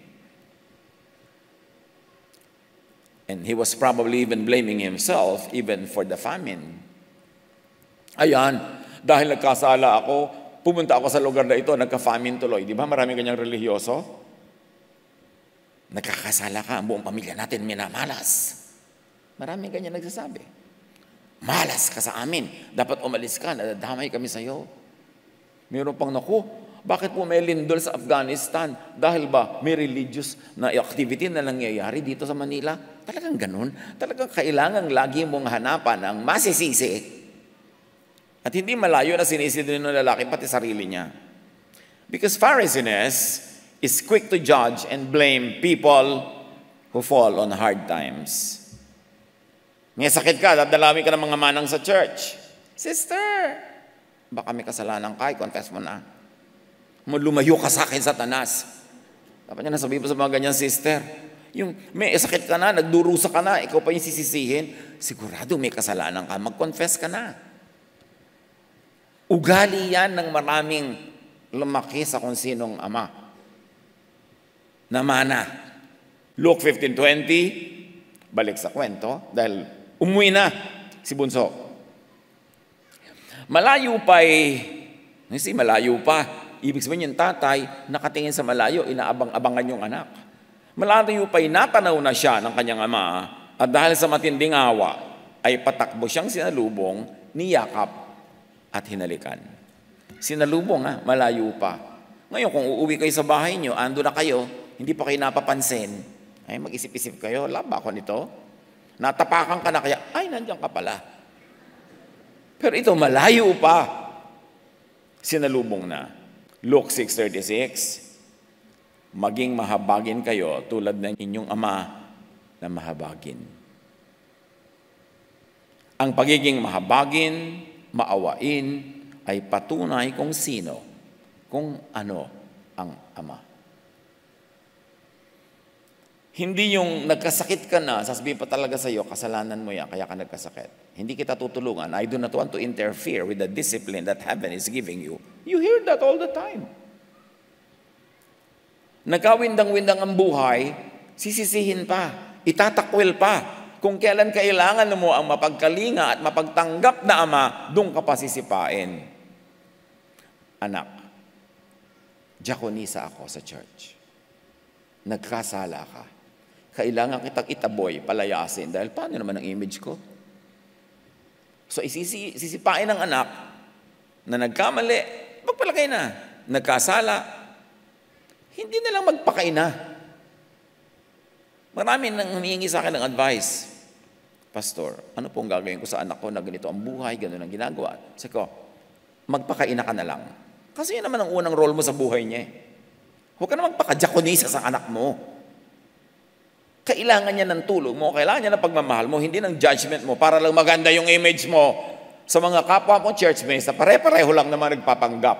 And he was probably even blaming himself even for the famine. Ayan, dahil nagkasala ako, pumunta ako sa lugar na ito, nagka-famine tuloy. Di ba maraming ganyang religyoso? Nagkakasala ka, ang buong pamilya natin minamalas. Maraming ganyan nagsasabi. Malas ka sa amin. Dapat umalis ka, nadadamay kami sa iyo. Meron pang naku, bakit po may lindol sa Afghanistan? Dahil ba may religious na activity na nangyayari dito sa Manila? Talagang ganun. Talagang kailangan lagi mong hanapan ang masisisi. At hindi malayo na sinisisi din ng lalaki pati sarili niya. Because Pharisees is quick to judge and blame people who fall on hard times. May sakit ka, dadalawin ka ng mga manang sa church. Sister, baka may kasalanan ka, confess mo na. Lumayo ka sa akin, Satanas. Dapat niya nasabihin po sa mga ganyan, sister. Yung may sakit ka na, nagdurusa ka na, ikaw pa yung sisisihin, sigurado may kasalanan ka, mag-confess ka na. Ugali yan ng maraming lumaki sa kung sinong ama. Namana. Luke 15:20, balik sa kwento, dahil umuwi na si Bunso. Malayo pa. Ibig sabihin yung tatay, nakatingin sa malayo, inaabang-abangan yung anak. Malayo pa, natanaw na siya ng kanyang ama, at dahil sa matinding awa, ay patakbo siyang sinalubong, niyakap, at hinalikan. Sinalubong malayo pa. Ngayon, kung uuwi kayo sa bahay niyo, ando na kayo, hindi pa kayo napapansin, ay mag-isip-isip kayo, laba ako nito? Natapakan ka na kaya, ay, nandiyan ka pala. Pero ito, malayo pa. Sinalubong na. Luke 6:36, maging mahabagin kayo tulad ng inyong ama na mahabagin. Ang pagiging mahabagin, maawain, ay patunay kung sino, kung ano ang ama. Hindi yung nagkasakit ka na, sasabihin pa talaga sa iyo, kasalanan mo yan, kaya ka nagkasakit. Hindi kita tutulungan. I do not want to interfere with the discipline that heaven is giving you. You hear that all the time. Nagkawindang-windang ang buhay, sisisihin pa, itatakwil pa. Kung kailan kailangan mo ang mapagkalinga at mapagtanggap na ama, doon ka pa sisipain. Anak, diakonisa ako sa church. Nagkasala ka. Kailangan kitang itaboy, palayasin, dahil paano naman ang image ko? So isisipain ng anak na nagkamali, magpalagay na, nagkasala, hindi na lang magpakaina. Marami nang humihingi sa akin ng advice. Pastor, ano pong gagawin ko sa anak ko na ganito ang buhay, ganun ang ginagawa? Sabi ko, magpakaina ka na lang. Kasi yun naman ang unang role mo sa buhay niya. Huwag ka na magpakadiakonisa sa anak mo. Kailangan niya ng tulong mo, kailangan niya ng pagmamahal mo, hindi ng judgment mo para lang maganda yung image mo sa mga kapwa mo churchmates na pare-pareho lang naman nagpapanggap.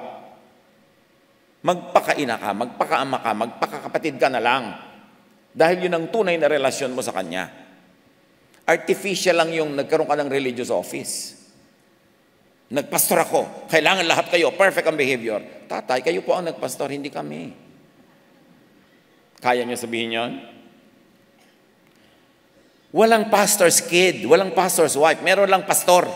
Magpakaina ka, magpakaama ka, magpakakapatid ka na lang. Dahil yun ang tunay na relasyon mo sa kanya. Artificial lang yung nagkaroon ka ng religious office. Nagpastor ako, kailangan lahat kayo, perfect ang behavior. Tatay, kayo po ang nagpastor, hindi kami. Kaya niyo sabihin yun? Walang pastor's kid, walang pastor's wife, meron lang pastor.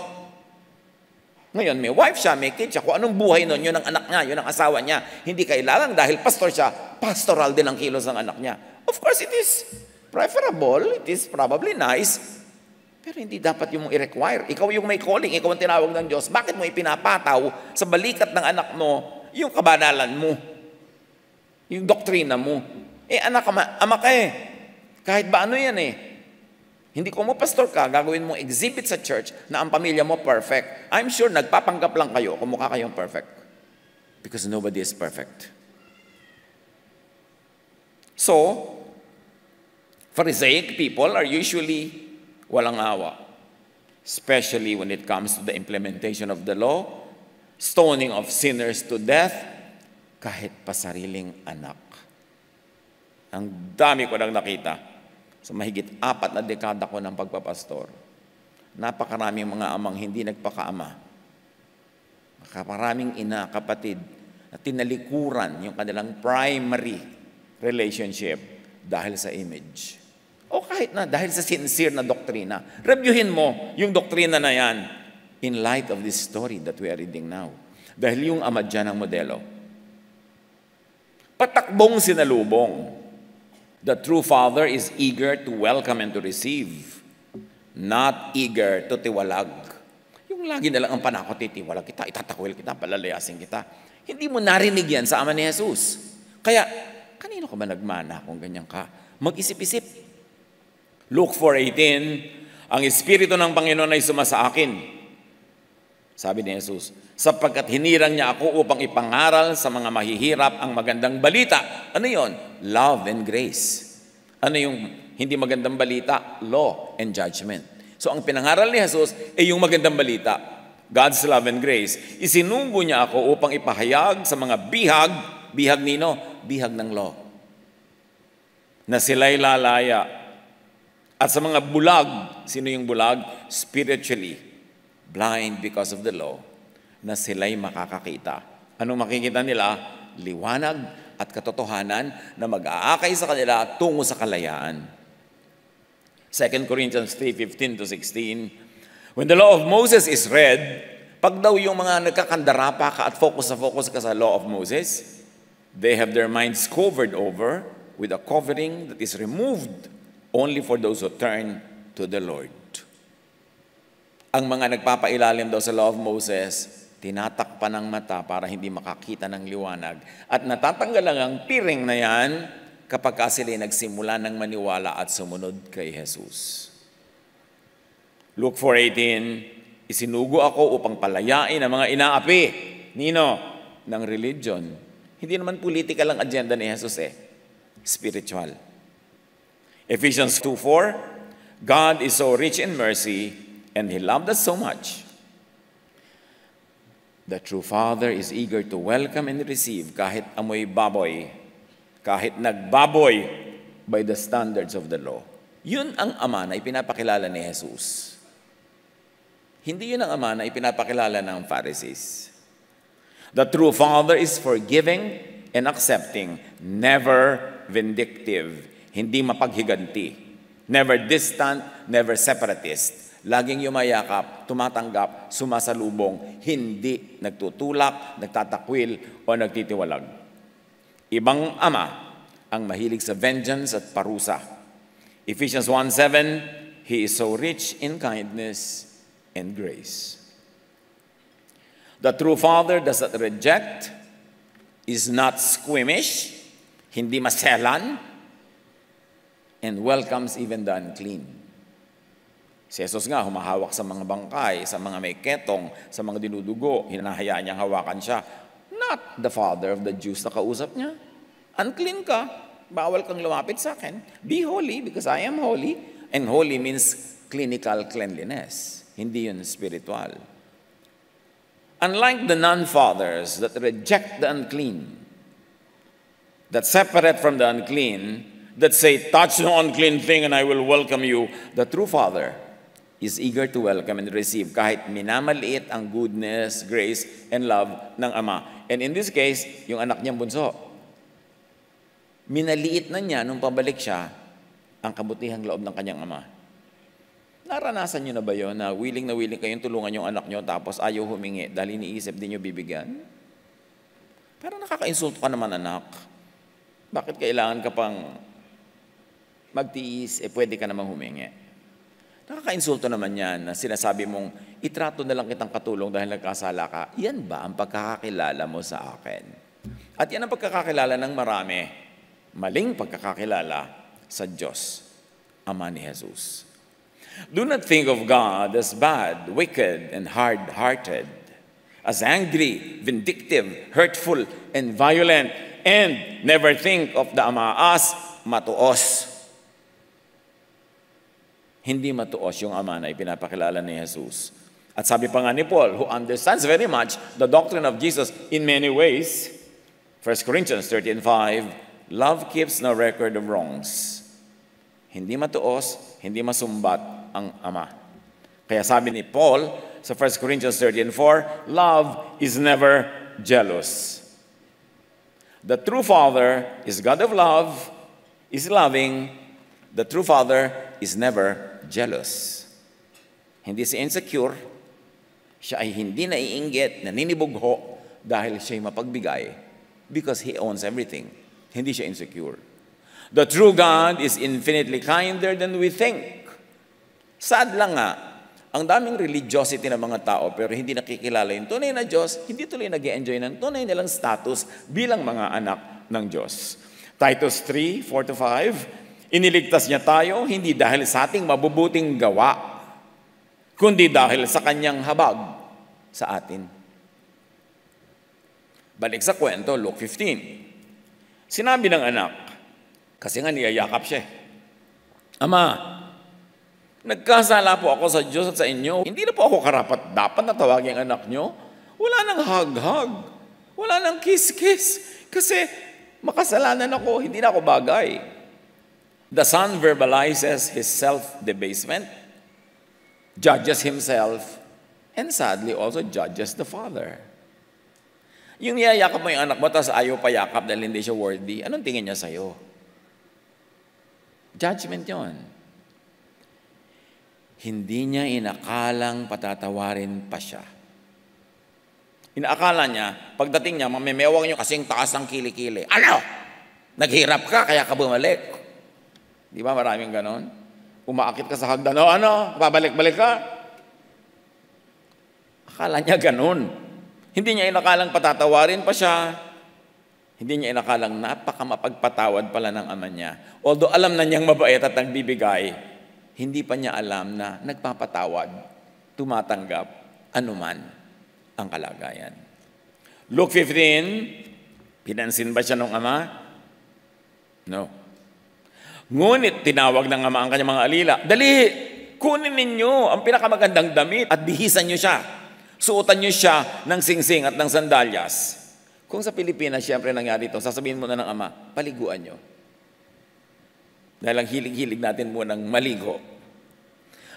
Ngayon, may wife siya, may kid siya. Kung anong buhay nun, yun ang anak niya, yun ang asawa niya. Hindi kailangan dahil pastor siya, pastoral din ang kilos ng anak niya. Of course, it is preferable, it is probably nice, pero hindi dapat yung i-require. Ikaw yung may calling, ikaw ang tinawag ng Diyos. Bakit mo ipinapataw sa balikat ng anak mo yung kabanalan mo, yung doktrina mo? Anak, ama ka kahit ba ano yan Hindi ko mo pastor ka, gagawin mo exhibit sa church na ang pamilya mo perfect. I'm sure nagpapanggap lang kayo kung mukha kayong perfect. Because nobody is perfect. So, Pharisaic people are usually walang awa. Especially when it comes to the implementation of the law, stoning of sinners to death, kahit pa sariling anak. Ang dami ko nang nakita. Sa mahigit 4 na dekada ko ng pagpapastor, napakaraming mga amang hindi nagpakaama. Napakaraming ina, kapatid, na tinalikuran yung kanilang primary relationship dahil sa image. O kahit na dahil sa sincere na doktrina. Reviewin mo yung doktrina na yan in light of this story that we are reading now. Dahil yung ama dyan ang modelo. Patakbong sinalubong. The true father is eager to welcome and to receive, not eager to tiwalag. Yung lagi na lang ang panakot, titiwalag kita, itatakwil kita, palalayasin kita. Hindi mo narinig yan sa ama ni Jesus. Kaya, kanino ka ba nagmana kung ganyan ka? Mag-isip-isip. Luke 4:18, ang Espiritu ng Panginoon ay sumasa akin. Sabi ni Jesus, sapagkat hinirang niya ako upang ipangaral sa mga mahihirap ang magandang balita. Ano yon? Love and grace. Ano yung hindi magandang balita? Law and judgment. So ang pinangaral ni Jesus ay yung magandang balita. God's love and grace. Isinugo niya ako upang ipahayag sa mga bihag, bihag nino? Bihag ng law. Na sila'y lalaya. At sa mga bulag, sino yung bulag? Spiritually blind because of the law, na sila'y makakakita. Anong makikita nila? Liwanag at katotohanan na mag-aakay sa kanila tungo sa kalayaan. 2 Corinthians 3:15-16, when the law of Moses is read, pag daw yung mga nagkakandarapa ka at focus ka sa law of Moses, they have their minds covered over with a covering that is removed only for those who turn to the Lord. Ang mga nagpapailalim daw sa law of Moses, tinatakpan ng mata para hindi makakita ng liwanag. At natatanggal lang ang piring na yan kapag sila nagsimula ng maniwala at sumunod kay Jesus. Luke 4:18, isinugo ako upang palayain ang mga inaapi, nino, ng religion. Hindi naman political ang agenda ni Jesus spiritual. Ephesians 2:4, God is so rich in mercy, and He loved us so much. The true Father is eager to welcome and receive kahit amoy baboy, kahit nagbaboy by the standards of the law. Yun ang ama na ipinapakilala ni Jesus. Hindi yun ang ama na ipinapakilala ng Pharisees. The true Father is forgiving and accepting, never vindictive, hindi mapaghiganti, never distant, never separatist. Laging yumayakap, tumatanggap, sumasalubong, hindi nagtutulak, nagtatakwil, o nagtitiwalag. Ibang ama ang mahilig sa vengeance at parusa. Ephesians 1:7, He is so rich in kindness and grace. The true Father does not reject, is not squeamish, hindi maselan, and welcomes even the unclean. Si Jesus nga, humahawak sa mga bangkay, sa mga may ketong, sa mga dinudugo, hinahayaan niyang hawakan siya. Not the father of the Jews na kausap niya. Unclean ka, bawal kang lumapit sa akin. Be holy because I am holy. And holy means clinical cleanliness. Hindi yun spiritual. Unlike the non-fathers that reject the unclean, that separate from the unclean, that say, touch no unclean thing and I will welcome you, the true Father is eager to welcome and receive kahit minamaliit ang goodness, grace, and love ng Ama. And in this case, yung anak niyang bunso, minaliit na niya nung pabalik siya ang kabutihang loob ng kanyang ama. Naranasan niyo na ba yun na willing kayong tulungan yung anak niyo tapos ayaw humingi dahil iniisip din niyo bibigyan? Pero nakaka-insulto ka naman, anak. Bakit kailangan ka pang magtiis, pwede ka namang humingi? Nakaka-insulto naman yan na sinasabi mong, itrato na lang kitang katulong dahil nagkasala ka. Yan ba ang pagkakakilala mo sa akin? At yan ang pagkakakilala ng marami. Maling pagkakakilala sa Diyos, Ama ni Jesus. Do not think of God as bad, wicked, and hard-hearted, as angry, vindictive, hurtful, and violent, and never think of the Ama as matuos. Hindi matuos yung Ama na ipinapakilala ni Jesus. At sabi pa nga ni Paul, who understands very much the doctrine of Jesus in many ways, 1 Corinthians 13:5, love keeps no record of wrongs. Hindi matuos, hindi masumbat ang Ama. Kaya sabi ni Paul sa 1 Corinthians 13:4, love is never jealous. The true Father is God of love, is loving. The true Father is never jealous. Hindi siya insecure, siya ay hindi naiinggit, naninibugho dahil siya'y mapagbigay because He owns everything. Hindi siya insecure. The true God is infinitely kinder than we think. Sad lang nga, ang daming religiosity ng mga tao pero hindi nakikilala yung tunay na Diyos, hindi tuloy nag-e-enjoy ng tunay nilang status bilang mga anak ng Diyos. Titus 3:4-5, iniligtas niya tayo hindi dahil sa ating mabubuting gawa, kundi dahil sa kanyang habag sa atin. Balik sa kwento, Luke 15. Sinabi ng anak, kasi nga niyayakap siya, Ama, nagkasala po ako sa Diyos at sa inyo. Hindi na po ako karapat dapat na tawagin ang anak nyo. Wala nang hug-hug. Wala nang kiss-kiss. Kasi makasalanan ako, hindi na ako bagay. The son verbalizes his self-debasement, judges himself, and sadly also judges the father. Yung niyayakap mo yung anak mo, tapos ayaw payakap dahil hindi siya worthy, anong tingin niya sa'yo? Judgment yon. Hindi niya inakalang patatawarin pa siya. Inaakala niya, pagdating niya, mamimewang niyo kasing taas ng kilikili. Ano? Naghirap ka, kaya ka bumalik. Di ba maraming ganon? Umaakit ka sa hagdan, ano? Babalik-balik ka? Akala niya ganon. Hindi niya inakalang patatawarin pa siya. Hindi niya inakalang napakamapagpatawad pala ng ama niya. Although alam na niyang mabait at nagbibigay, hindi pa niya alam na nagpapatawad, tumatanggap, anuman ang kalagayan. Luke 15, pinansin ba siya ng ama? No. Ngunit tinawag ng ama ang kanyang mga alila, dali, kunin ninyo ang pinakamagandang damit at bihisan nyo siya. Suotan nyo siya ng singsing at ng sandalyas. Kung sa Pilipinas, siyempre nangyari ito, sasabihin mo na ng ama, paliguan nyo. Dahil ang hilig-hilig natin munang maligo.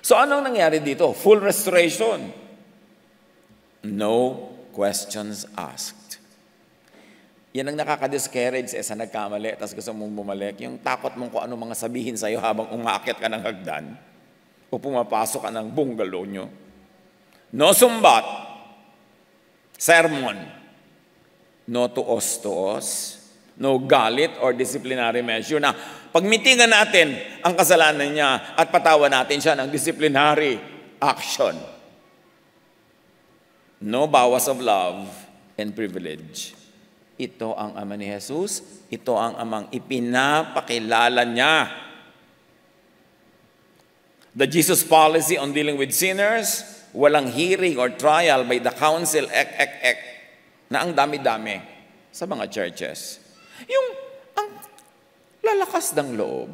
So anong nangyari dito? Full restoration. No questions asked. Yan ang nakaka-discourage sa nagkamali, tapos gusto mong bumalik. Yung takot mong kung ano mga sabihin sa'yo habang umaakit ka ng hagdan o pumapasok ka ng bungalow nyo. No sumbat. Sermon. No tuos-tuos. No galit or disciplinary measure na pagmitingan natin ang kasalanan niya at patawan natin siya ng disciplinary action. No bawas of love and privilege. Ito ang ama ni Jesus. Ito ang amang ipinapakilala niya. The Jesus policy on dealing with sinners, walang hearing or trial by the council, na ang dami-dami sa mga churches. Yung ang lalakas ng loob,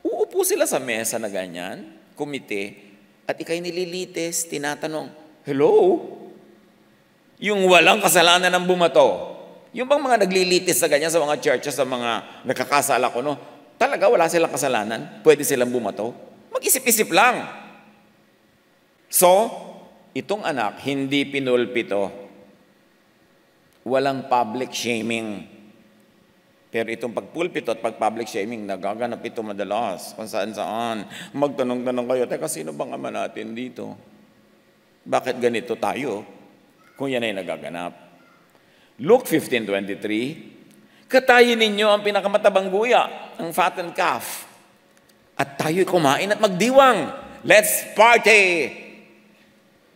uupo sila sa mesa na ganyan, komite, at ikay nililitis, tinatanong, hello? Yung walang kasalanan ng bumato. Yung bang mga naglilitis sa ganyan sa mga churches, sa mga nakakasala ko, no? Talaga wala silang kasalanan? Pwede silang bumato? Mag-isip-isip lang. So, itong anak, hindi pinulpito. Walang public shaming. Pero itong pagpulpito at pag-public shaming, nagaganap ito madalas. Kung saan-saan. Magtanong-tanong kayo, teka, sino bang ama natin dito? Bakit ganito tayo? Kung yan ay nagaganap. Luke 15:23, katayin ninyo ang pinakamatabang guya, ang fattened calf. At tayo'y kumain at magdiwang. Let's party!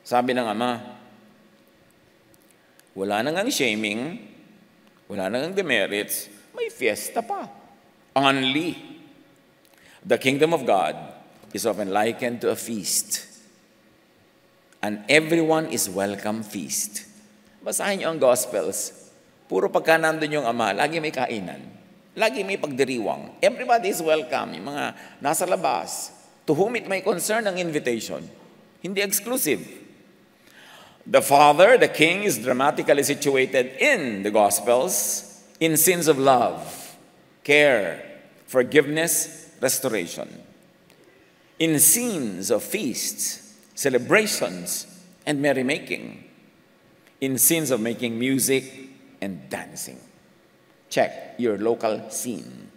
Sabi ng ama, wala nang ang shaming, wala nang ang demerits, may fiesta pa. Only. The kingdom of God is often likened to a feast. And everyone is welcome feast. Basahin niyo ang Gospels. Puro pagka nandun yung ama, lagi may kainan. Lagi may pagdiriwang. Everybody is welcome. Yung mga nasa labas. To whom it may concern ang invitation. Hindi exclusive. The Father, the King, is dramatically situated in the Gospels in scenes of love, care, forgiveness, restoration. In scenes of feasts, celebrations, and merrymaking. In scenes of making music and dancing. Check your local scene.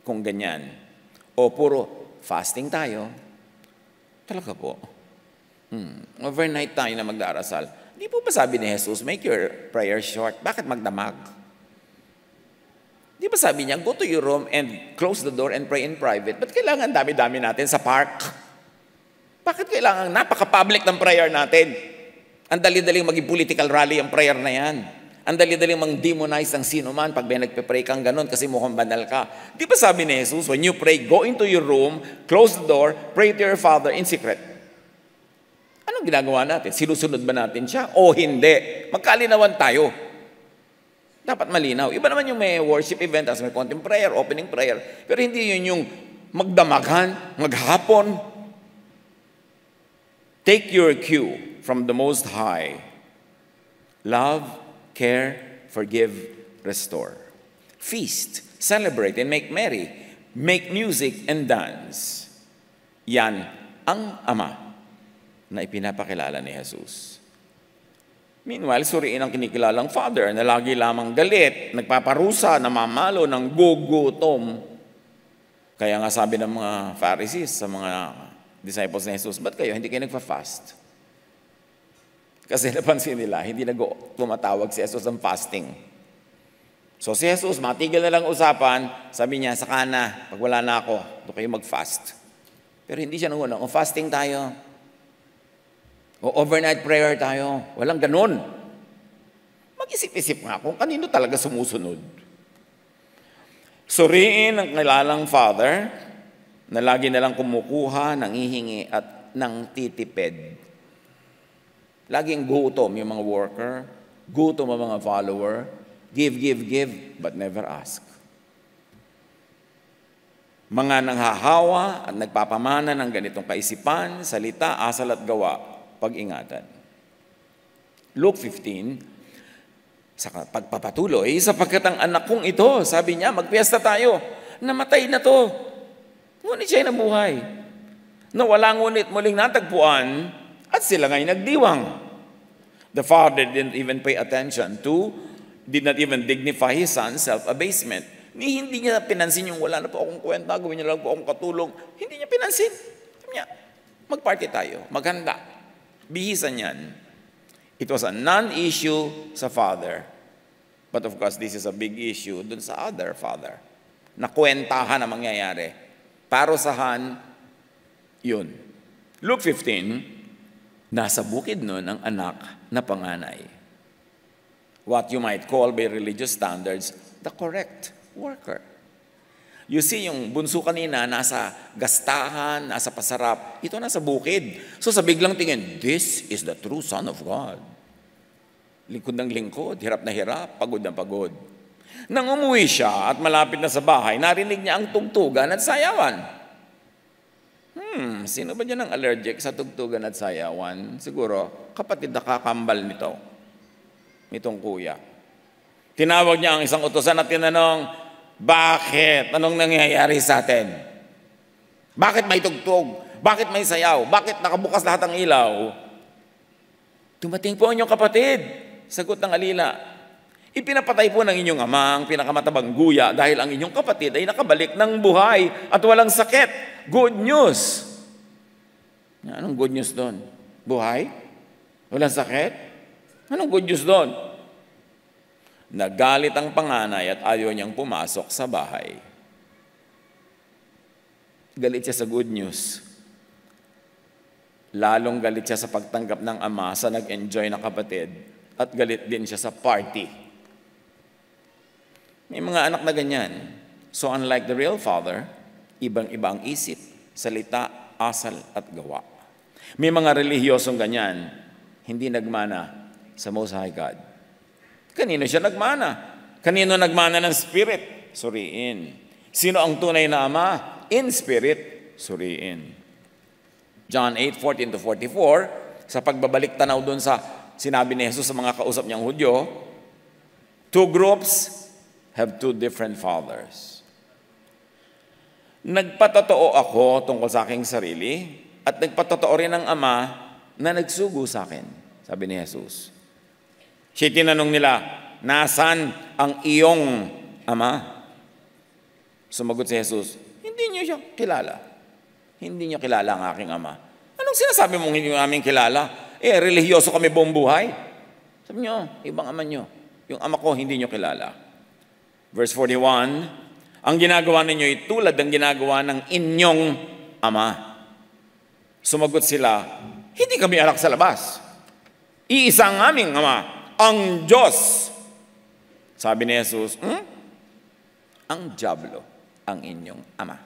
Kung ganyan. O puro fasting tayo. Talaga po. Overnight tayo na magdarasal. Di po ba sabi ni Jesus, make your prayer short? Bakit magdamag? Di ba sabi niya, go to your room and close the door and pray in private? Ba't kailangan dami-dami natin sa park? Bakit kailangan napaka-public ng prayer natin? Ang dali-daling maging political rally ang prayer na yan. Ang dali-daling mang-demonize ang sino man pag may nagpe-pray kang ganun kasi mukhang banal ka. Di ba sabi ni Jesus, when you pray, go into your room, close the door, pray to your Father in secret. Anong ginagawa natin? Sinusunod ba natin siya o hindi? Magkalinawan tayo. Dapat malinaw. Iba naman yung may worship event as may konting prayer, opening prayer. Pero hindi yun yung magdamagan, maghapon. Take your cue from the Most High. Love, care, forgive, restore. Feast, celebrate, and make merry. Make music and dance. Yan ang Ama na ipinapakilala ni Jesus. Meanwhile, suriin ang kinikilalang Father na lagi lamang galit, nagpaparusa, namamalo ng gugutom. Kaya nga sabi ng mga Pharisees sa mga disciples ni Jesus, ba't kayo hindi kayo nagpa-fast? Kasi napansin nila, hindi tumatawag si Jesus ng fasting. So si Jesus, matigil na lang usapan, sabi niya, saka na, pag wala na ako, doon kayo mag-fast. Pero hindi siya nung unang, fasting tayo. O overnight prayer tayo. Walang ganun. Mag-isip-isip nga kung kanino talaga sumusunod. Suriin ang kilalang Father na lagi nalang kumukuha, nangihingi at nang titipid. Laging gutom yung mga worker, gutom ang mga follower, give, but never ask. Mga nanghahawa at nagpapamana ng ganitong kaisipan, salita, asal at gawa, pag-ingatan. Luke 15, sa pagpapatuloy, sapagkat ang anak kong ito, sabi niya, magpiesta tayo, namatay na to. Ngunit siya'y nabuhay. Nawala ngunit muling natagpuan, at sila nga'y nagdiwang. The father didn't even pay attention to, did not even dignify his son's self-abasement. Hindi niya pinansin yung wala na po akong kwenta, gawin niya lang po akong katulong. Hindi niya pinansin. Sabi niya, mag-party tayo, maghanda. Bihisan yan. It was a non-issue sa father. But of course, this is a big issue dun sa other father. Nakwentahan ang mangyayari. Parusahan, yun. Luke 15, nasa bukid nun ang anak na panganay. What you might call by religious standards, the correct worker. You see, yung bunso kanina, nasa gastahan, nasa pasarap. Ito nasa bukid. So sa biglang tingin, this is the true Son of God. Lingkod ng lingkod, hirap na hirap, pagod na pagod. Nang umuwi siya at malapit na sa bahay, narinig niya ang tugtugan at sayawan. Sino ba dyan ang allergic sa tugtugan at sayawan? Siguro, kapatid na kakambal nito. Itong kuya. Tinawag niya ang isang utusan at tinanong, bakit? Anong nangyayari sa atin? Bakit may tugtog? Bakit may sayaw? Bakit nakabukas lahat ng ilaw? Dumating po ang inyong kapatid. Sagot ng alila. Ipinapatay po ng inyong ama ang pinakamatabang guya dahil ang inyong kapatid ay nakabalik ng buhay at walang sakit. Good news. Anong good news doon? Buhay? Walang sakit? Anong good news doon? Nagalit ang panganay at ayaw niyang pumasok sa bahay. Galit siya sa good news. Lalong galit siya sa pagtanggap ng ama sa nag-enjoy na kapatid at galit din siya sa party. May mga anak na ganyan. So unlike the real father, ibang-iba ang isip, salita, asal at gawa. May mga relihiyosong ganyan, hindi nagmana sa Most High God. Kanino siya nagmana? Kanino nagmana ng spirit? Suriin. Sino ang tunay na ama? In spirit, suriin. John 8:14-44, sa pagbabalik tanaw doon sa sinabi ni Jesus sa mga kausap niyang Hudyo, two groups have two different fathers. Nagpatotoo ako tungkol sa aking sarili at nagpatotoo rin ang ama na nagsugo sa akin, sabi ni Jesus. Siya tinanong nila, nasan ang iyong ama? Sumagot si Jesus, hindi niyo siya kilala. Hindi niyo kilala ang aking ama. Anong sinasabi mong hindi namin kilala? Relihiyoso kami buong buhay. Sabi niyo, ibang ama niyo. Yung ama ko, hindi niyo kilala. Verse 41, ang ginagawa ninyo ay tulad ng ginagawa ng inyong ama. Sumagot sila, hindi kami anak sa labas. Iisa ang aming ama, ang Diyos. Sabi ni Jesus, ang diablo ang inyong ama.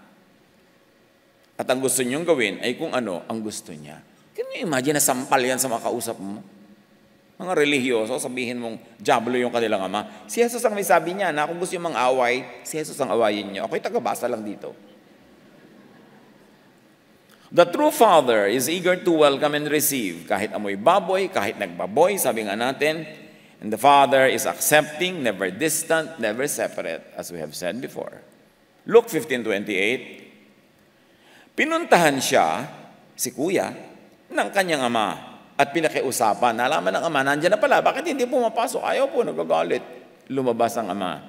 At ang gusto niyong gawin ay kung ano ang gusto niya. Can you imagine na sampal yan sa mga kausap mo? Mga relihiyoso, sabihin mong diablo yung kanilang ama. Si Jesus ang may sabi niya na kung gusto yung mang-away, si Jesus ang awayin niyo. Ako'y tagabasa lang dito. The true father is eager to welcome and receive. Kahit amoy baboy, kahit nagbaboy, sabi nga natin. And the father is accepting, never distant, never separate, as we have said before. Luke 15:28, pinuntahan siya, si kuya, ng kanyang ama at pinakiusapan. Nalaman ng ama, nandiyan na pala, bakit hindi pumapasok? Ayaw po, nagagalit. Lumabas ang ama.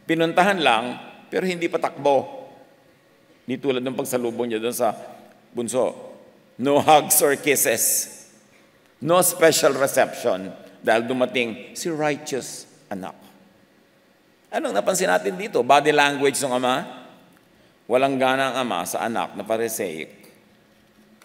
Pinuntahan lang, pero hindi patakbo. Di tulad ng pagsalubong niya doon sa bunso. No hugs or kisses. No special reception dahil dumating si righteous anak. Anong napansin natin dito? Body language ng ama? Walang gana ang ama sa anak na Pharisaic.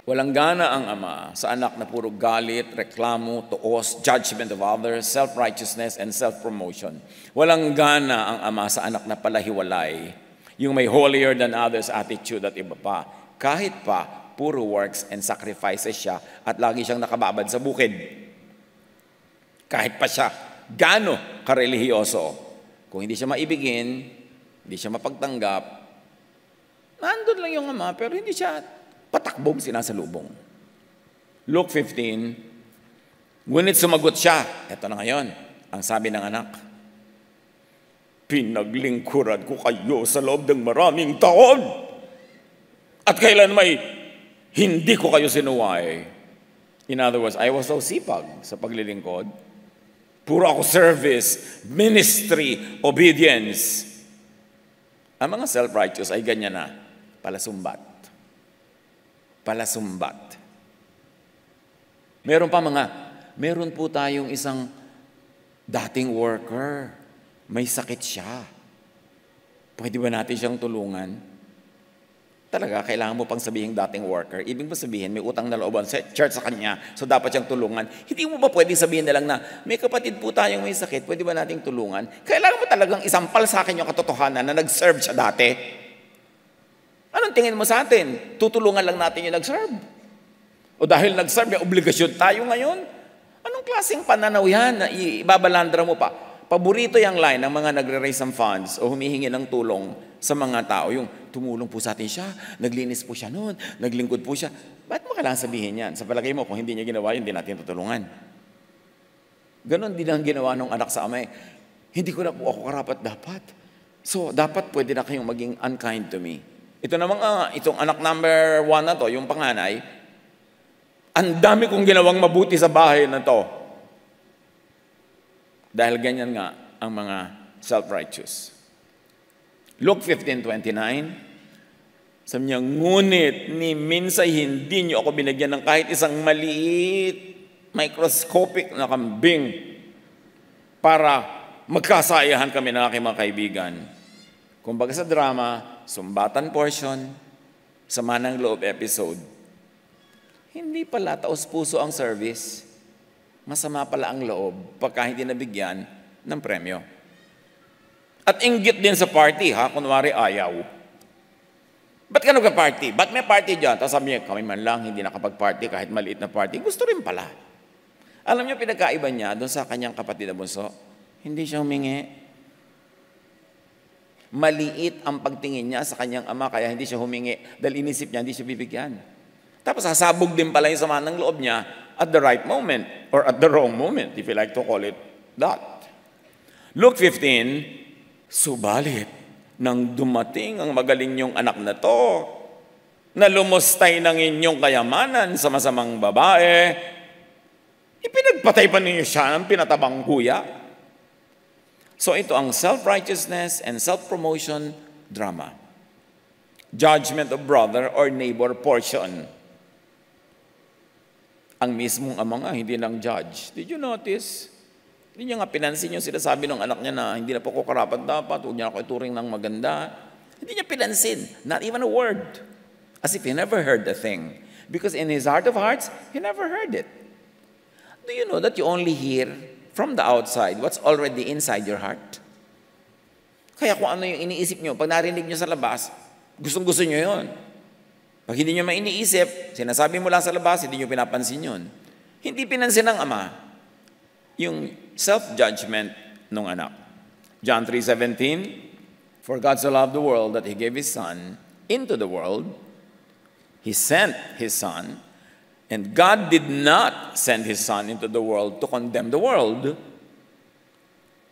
Walang gana ang ama sa anak na puro galit, reklamo, tuos, judgment of others, self-righteousness, and self-promotion. Walang gana ang ama sa anak na palahiwalay, yung may holier than others attitude at iba pa. Kahit pa, puro works and sacrifices siya at lagi siyang nakababad sa bukid. Kahit pa siya, gaano karelihiyoso, kung hindi siya maibigin, hindi siya mapagtanggap, nandun lang yung ama, pero hindi siya patakbong sinasalubong. Luke 15, ngunit sumagot siya. Ito na ngayon, ang sabi ng anak, pinaglingkuran ko kayo sa loob ng maraming taon. At kailan may hindi ko kayo sinuway. In other words, I was so sipag sa paglilingkod. Puro ako service, ministry, obedience. Ang mga self-righteous ay ganyan na, palasumbat. Palasumbat. Meron po tayong isang dating worker. may sakit siya. Pwede ba natin siyang tulungan? Talaga, kailangan mo pang sabihin dating worker. Ibig mo sabihin, may utang na looban sa church sa kanya, so dapat siyang tulungan. Hindi mo ba pwede sabihin na lang na, may kapatid po tayong may sakit, pwede ba nating tulungan? Kailangan mo talagang isampal sa akin yung katotohanan na nag-serve siya dati. Anong tingin mo sa atin? Tutulungan lang natin yung nag-serve. O dahil nag-serve, may obligasyon tayo ngayon? Anong klaseng pananaw yan na ibabalandra mo pa? Paborito yung line ng mga nagre-raise ng funds o humihingi ng tulong sa mga tao. Yung tumulong po sa atin siya, naglinis po siya noon, naglingkod po siya. Ba't mo kailangan sabihin yan? Sa palagay mo, kung hindi niya ginawa yun, hindi natin tutulungan. Ganon din ang ginawa ng anak sa ama. Hindi ko na po ako karapat dapat. So, dapat pwede na kayong maging unkind to me. Ito namang, itong anak number 1 na to, yung panganay, ang dami kong ginawang mabuti sa bahay na to. Dahil ganyan nga ang mga self-righteous. Luke 15:29, sabi niya, ngunit ni minsay hindi niyo ako binigyan ng kahit isang maliit, microscopic na kambing para magkasayahan kami ng aking mga kaibigan. Kumbaga sa drama, sumbatan portion, sama ng loob episode. Hindi pala taos-puso ang service. Masama pala ang loob pagka hindi nabigyan ng premyo. At inggit din sa party, ha? Kunwari ayaw. Ba't ka nagpa-party? Ba't may party dyan? Tapos sabi niya, kami man lang hindi nakapag-party kahit maliit na party. Gusto rin pala. Alam niyo, pinagkaiba niya doon sa kanyang kapatid na bunso. Hindi siya humingi. Maliit ang pagtingin niya sa kanyang ama, kaya hindi siya humingi. Dahil inisip niya, hindi siya bibigyan. Tapos sasabog din pala yung sama ng loob niya at the right moment or at the wrong moment, if you like to call it that. Luke 15, subalit, nang dumating ang magaling niyong anak na to, na lumustay ng inyong kayamanan sa masamang babae, ipinagpatay pa ninyo siya ng pinatabang kuya. So ito ang self-righteousness and self-promotion drama. Judgment of brother or neighbor portion. Ang mismong ama nga, hindi lang judge. Did you notice? Hindi niya nga pinansin yung sinasabi ng anak niya na hindi na po ko karapat dapat, huwag niya ako ituring ng maganda. Hindi niya pinansin, not even a word. As if he never heard the thing. Because in his heart of hearts, he never heard it. Do you know that you only hear from the outside what's already inside your heart? Kaya kung ano yung iniisip niyo, pag narinig niyo sa labas, gustong-gusto niyo yun. Pag hindi nyo mainiisip, sinasabi mo lang sa labas, hindi nyo pinapansin yun. Hindi pinansin ng ama yung self-judgment ng anak. John 3:17, for God so loved the world that He gave His Son into the world. He sent His Son, and God did not send His Son into the world to condemn the world.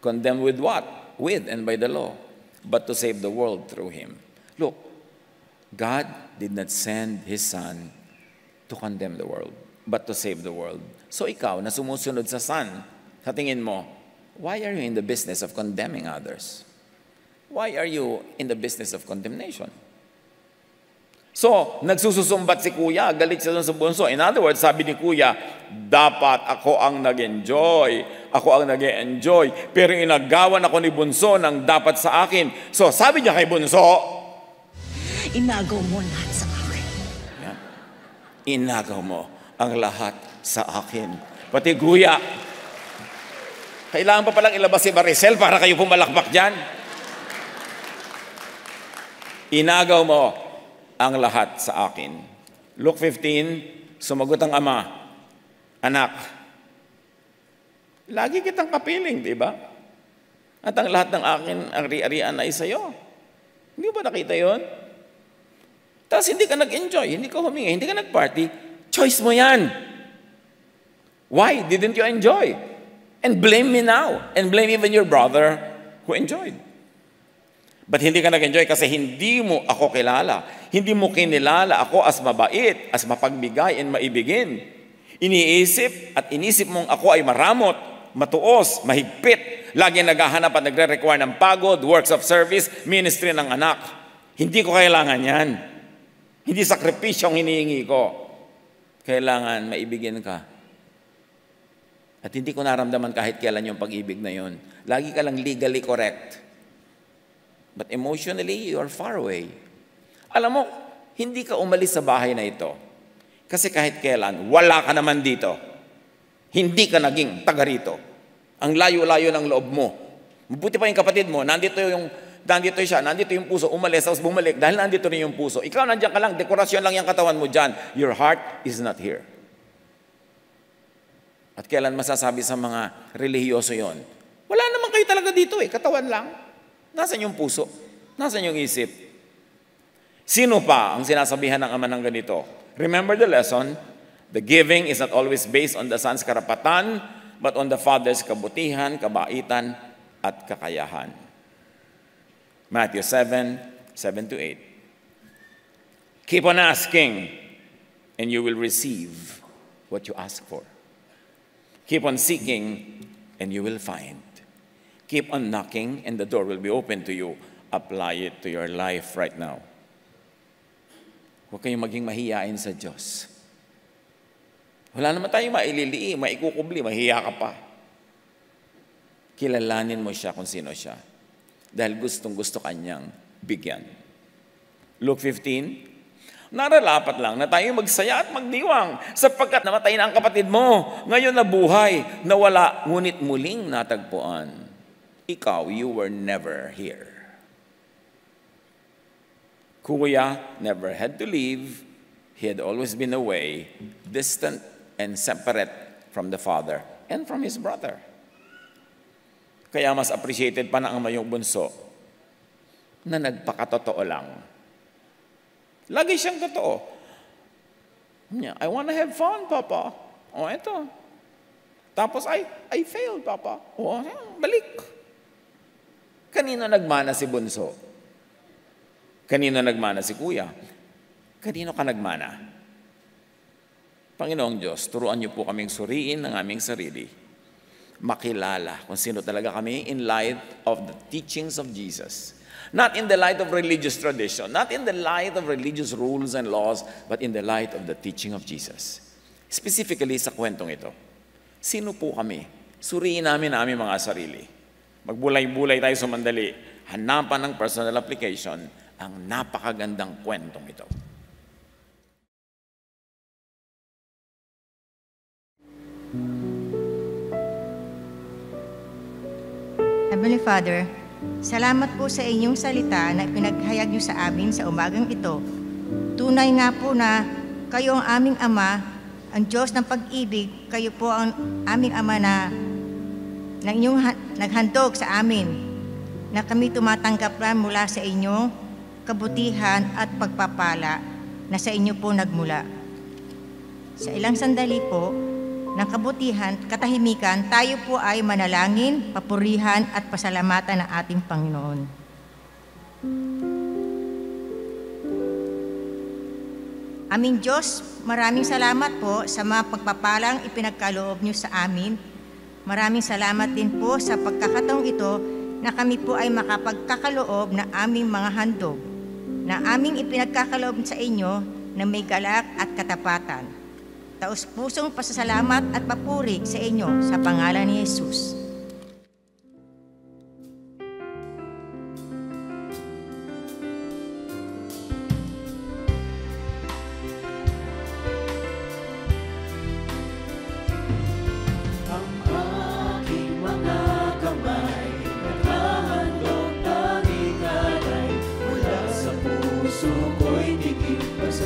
Condemn with what? With and by the law. But to save the world through Him. Look, God did not send His Son to condemn the world, but to save the world. So ikaw na sumusunod sa Son, sa tingin mo, why are you in the business of condemning others? Why are you in the business of condemnation? So, nagsususumbat si kuya, galit siya sa bunso. In other words, sabi ni kuya, dapat ako ang nag-enjoy. Ako ang nag-enjoy. Pero inagawan ako ni bunso ng dapat sa akin. So, sabi niya kay bunso, inagaw mo lahat sa akin. Yan. Inagaw mo ang lahat sa akin. Pati guya. Kailangan pa palang ilabas si Maricel para kayo pumalakpak dyan. Inagaw mo ang lahat sa akin. Luke 15, sumagot ang ama, anak, lagi kitang kapiling, di ba? At ang lahat ng akin, ang ari-arian ay sa'yo. Hindi ba nakita yon? Tapos hindi ka nag-enjoy, hindi ka humingi, hindi ka nag-party. Choice mo yan. Why didn't you enjoy? And blame me now. And blame even your brother who enjoyed. But hindi ka nag-enjoy kasi hindi mo ako kilala. Hindi mo kinilala ako as mabait, as mapagbigay and maibigin. Iniisip at inisip mong ako ay maramot, matuos, mahigpit, lagi naghahanap at nagre-require ng pagod, works of service, ministry ng anak. Hindi ko kailangan yan. Hindi sakripisyo ang hinihingi ko. Kailangan maibigin ka. At hindi ko naramdaman kahit kailan yung pag-ibig na yun. Lagi ka lang legally correct. But emotionally, you are far away. Alam mo, hindi ka umalis sa bahay na ito. Kasi kahit kailan, wala ka naman dito. Hindi ka naging taga rito. Ang layo-layo ng loob mo. Mabuti pa yung kapatid mo, nandito yung puso, umalis, tapos bumalik, dahil nandito rin yung puso. Ikaw nandiyan ka lang, dekorasyon lang yung katawan mo dyan. Your heart is not here. At kailan masasabi sa mga relihiyoso yon? Wala naman kayo talaga dito katawan lang. Nasaan yung puso? Nasaan yung isip? Sino pa ang sinasabihan ng ama ng ganito? Remember the lesson? The giving is not always based on the son's karapatan, but on the father's kabutihan, kabaitan, at kakayahan. Matthew 7:7-8. Keep on asking, and you will receive what you ask for. Keep on seeking, and you will find. Keep on knocking, and the door will be open to you. Apply it to your life right now. Huwag kayong maging mahiyain sa Diyos. Wala naman tayong maililii, maikukubli, mahiya ka pa. Kilalanin mo siya kung sino siya. Dahil gustong-gusto kanyang bigyan. Luke 15, nararapat lang na tayo magsaya at magdiwang sapagkat namatay na ang kapatid mo. Ngayon nabuhay, nawala, ngunit muling natagpuan. Ikaw, you were never here. Kuya never had to leave. He had always been away, distant and separate from the father and from his brother. Kaya mas appreciated pa ng ama yung bunso na nagpakatotoo lang. Lagi siyang totoo. I want to have fun, Papa. O, eto. Tapos, I failed, Papa. O, balik. Kanino nagmana si bunso? Kanino nagmana si kuya? Kanino ka nagmana? Panginoong Diyos, turuan niyo po kaming suriin ng aming sarili. Makilala kung sino talaga kami in light of the teachings of Jesus. Not in the light of religious tradition, not in the light of religious rules and laws, but in the light of the teaching of Jesus. Specifically sa kwentong ito. Sino po kami? Suriin namin ang aming mga sarili. Magbulay-bulay tayo sa mandali. Hanapan ng personal application ang napakagandang kwentong ito. Heavenly Father, salamat po sa inyong salita na ipinaghayag niyo sa amin sa umagang ito. Tunay nga po na kayo ang aming Ama, ang Diyos ng pag-ibig, kayo po ang aming Ama na inyong naghandog sa amin, na kami tumatanggap lang mula sa inyong kabutihan at pagpapala na sa inyo po nagmula. Sa ilang sandali po, ng kabutihan, katahimikan, tayo po ay manalangin, papurihan at pasalamatan ng ating Panginoon. Aming Diyos, maraming salamat po sa mga pagpapalang ipinagkaloob niyo sa amin. Maraming salamat din po sa pagkakataong ito na kami po ay makapagkakaloob ng aming mga handog, na aming ipinagkakaloob sa inyo na may galak at katapatan. Taos-pusong pasasalamat at papuri sa inyo sa pangalan ni Jesus.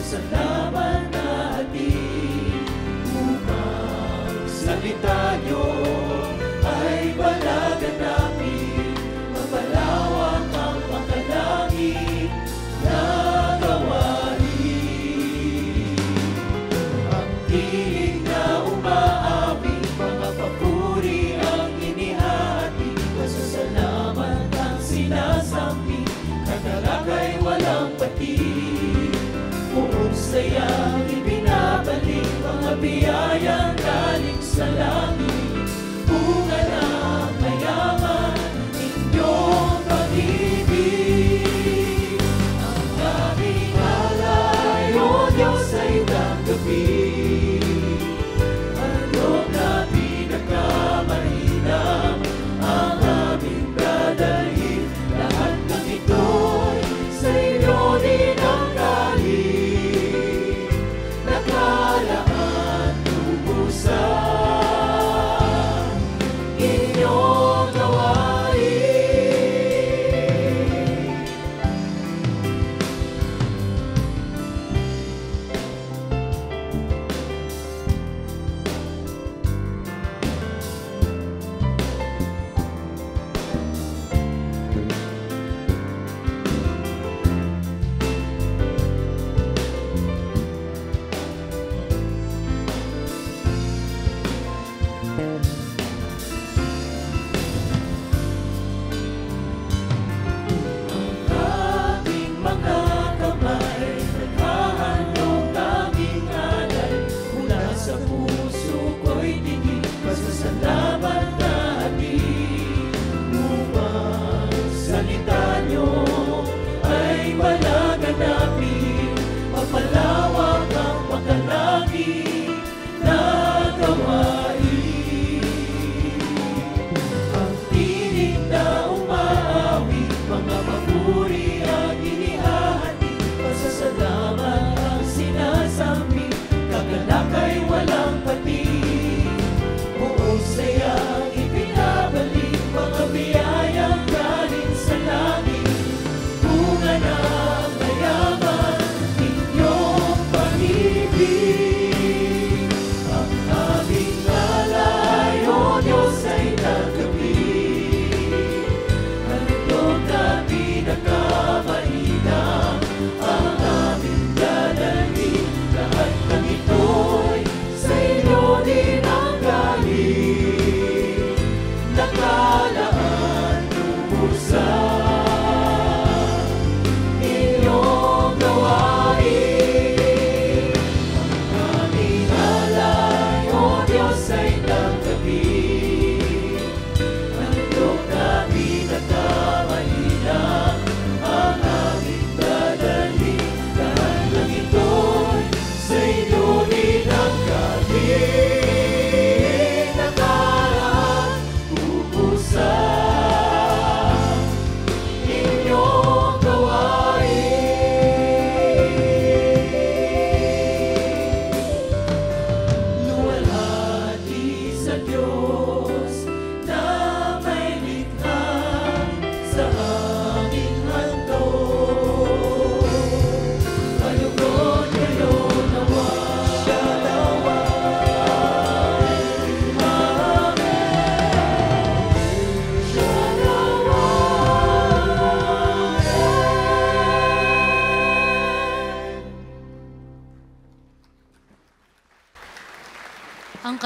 Salamat natin upang salita niyo ay balagan namin, mapalawak ang makalangit na gawain. Ang tinig na umaapi, mga papuri ang inihati, pasasalamat ang sinasampi, kagalakay walang pati. Buong sayang ibinabalik, mga biyayang galing sa langit.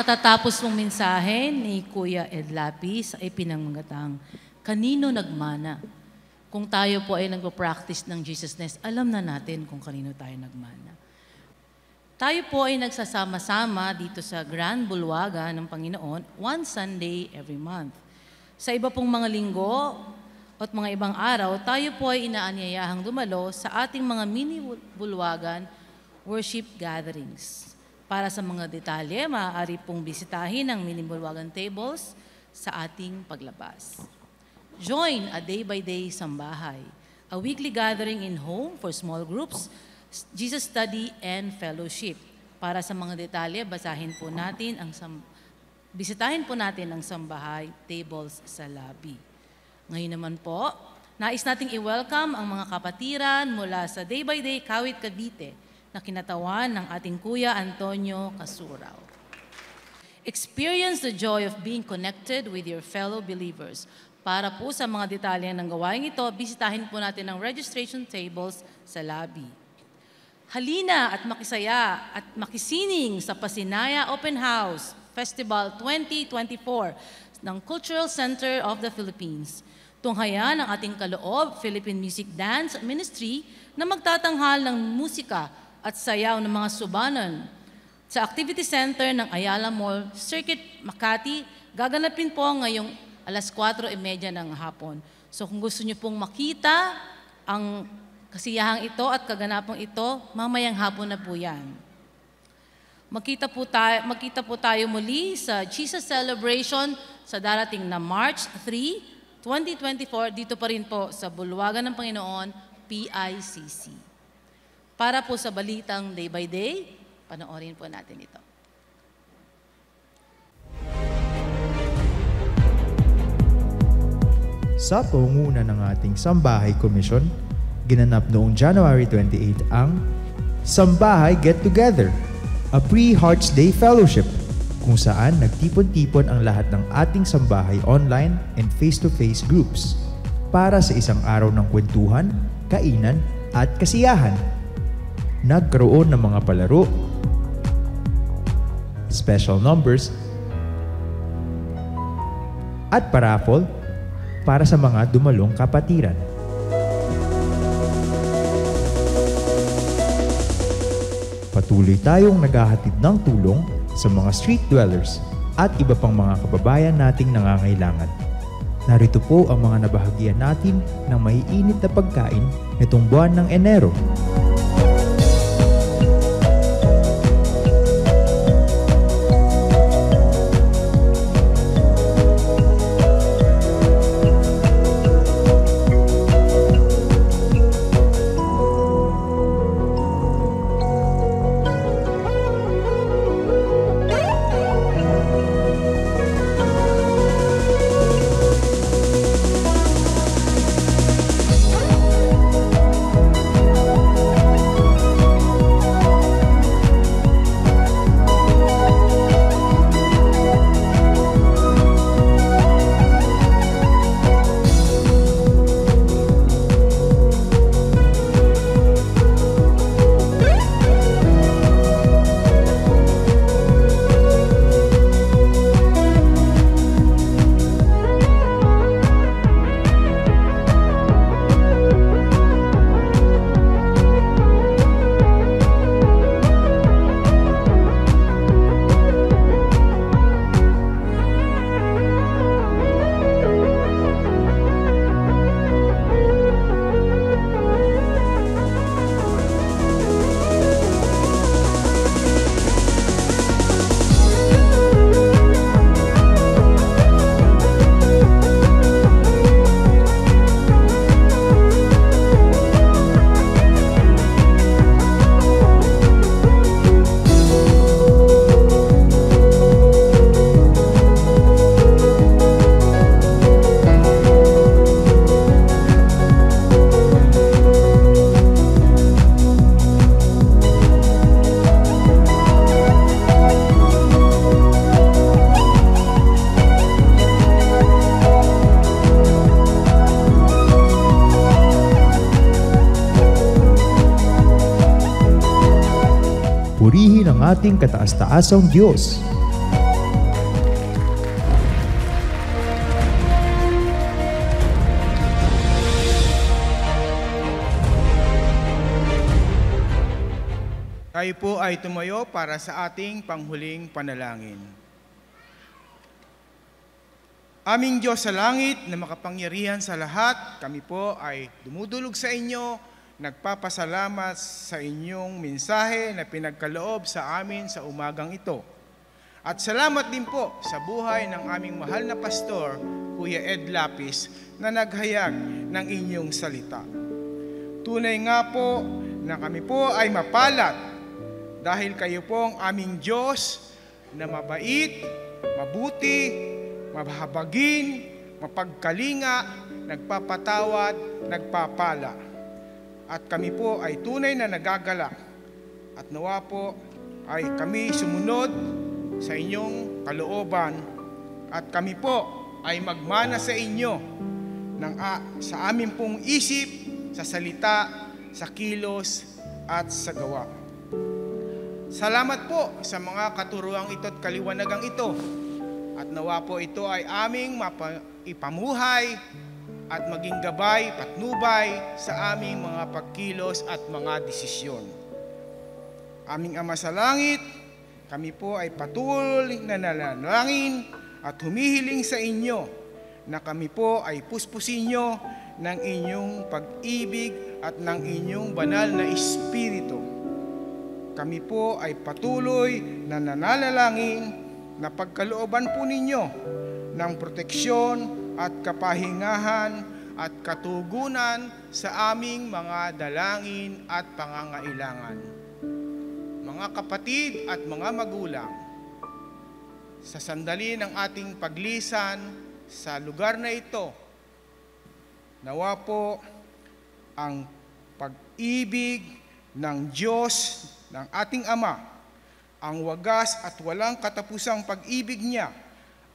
matatapos mong mensahe ni Kuya Ed Lapis ay pinangmagatang, kanino nagmana? Kung tayo po ay nagpo-practice ng Jesusness, alam na natin kung kanino tayo nagmana. Tayo po ay nagsasama-sama dito sa Grand Bulwagan ng Panginoon one Sunday every month. Sa iba pong mga linggo at mga ibang araw, tayo po ay inaanyayahang dumalo sa ating mga mini bulwagan worship gatherings. Para sa mga detalye, maaari pong bisitahin ang mini bulwagan tables sa ating paglabas. Join a day-by-day sambahay, a weekly gathering in home for small groups, Jesus study and fellowship. Para sa mga detalye, bisitahin po natin ang sambahay tables sa lobby. Ngayon naman po, nais nating i-welcome ang mga kapatiran mula sa Day by Day Kawit Cavite na kinatawan ng ating Kuya Antonio Kasurao. Experience the joy of being connected with your fellow believers. Para po sa mga detalye ng gawain ito, bisitahin po natin ang registration tables sa lobby. Halina at makisaya at makisining sa Pasinaya Open House Festival 2024 ng Cultural Center of the Philippines. Tunghayan ang ating kaloob, Philippine Music Dance Ministry na magtatanghal ng musika at sayaw ng mga subanan. Sa Activity Center ng Ayala Mall, Circuit Makati, gaganapin po ngayong alas 4:30 ng hapon. So kung gusto niyo pong makita ang kasiyahang ito at kaganapang ito, mamayang hapon na po yan. Magkita po tayo muli sa Jesus Celebration sa darating na March 3, 2024, dito pa rin po sa Bulwagan ng Panginoon, PICC. Para po sa balitang Day by Day, panoorin po natin ito. Sa pangunguna ng ating Sambahay Commission, ginanap noong January 28 ang Sambahay Get Together, a pre-Hearts Day Fellowship, kung saan nagtipon-tipon ang lahat ng ating sambahay online and face-to-face groups para sa isang araw ng kwentuhan, kainan at kasiyahan. Nagkaroon ng mga palaro, special numbers, at paraffle para sa mga dumalong kapatiran. Patuloy tayong naghahatid ng tulong sa mga street dwellers at iba pang mga kababayan nating nangangailangan. Narito po ang mga nabahagyan natin ng maiinit na pagkain nitong buwan ng Enero. Purihin ang ating kataas-taasang Diyos. Tayo po ay tumayo para sa ating panghuling panalangin. Aming Diyos sa langit na makapangyarihan sa lahat, kami po ay dumudulog sa inyo, nagpapasalamat sa inyong mensahe na pinagkaloob sa amin sa umagang ito. At salamat din po sa buhay ng aming mahal na pastor, Kuya Ed Lapis, na naghayag ng inyong salita. Tunay nga po na kami po ay mapalat dahil kayo po ang aming Diyos na mabait, mabuti, mahabagin, mapagkalinga, nagpapatawad, nagpapala. At kami po ay tunay na nagagalak. At nawa po ay kami sumunod sa inyong kalooban at kami po ay magmana sa inyo sa aming pong isip, sa salita, sa kilos at sa gawa. Salamat po sa mga katuruang ito at kaliwanagang ito. At nawa po ito ay aming ipamuhay at maging gabay, patnubay sa aming mga pagkilos at mga desisyon. Aming Ama sa langit, kami po ay patuloy na nanalangin at humihiling sa inyo na kami po ay puspusin nyo ng inyong pag-ibig at ng inyong banal na Espiritu. Kami po ay patuloy na nananalangin na pagkalooban po ninyo ng proteksyon at kapahingahan at katugunan sa aming mga dalangin at pangangailangan. Mga kapatid at mga magulang, sa sandali ng ating paglisan sa lugar na ito, nawa po ang pag-ibig ng Diyos, ng ating Ama, ang wagas at walang katapusang pag-ibig niya,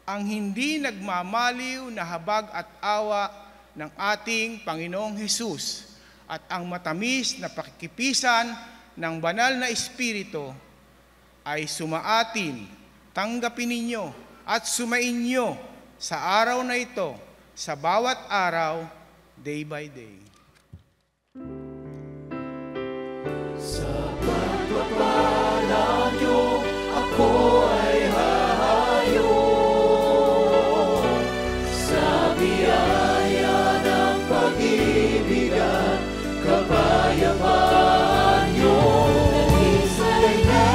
ang hindi nagmamaliw na habag at awa ng ating Panginoong Hesus, at ang matamis na pakikipisan ng banal na Espiritu ay sumaatin, tanggapin ninyo at sumainyo sa araw na ito, sa bawat araw, day by day. Sa pagpapala niyo, ako ay hahayo. Sa biyaya ng pag-ibig at kapayapaan niyo, isa'y na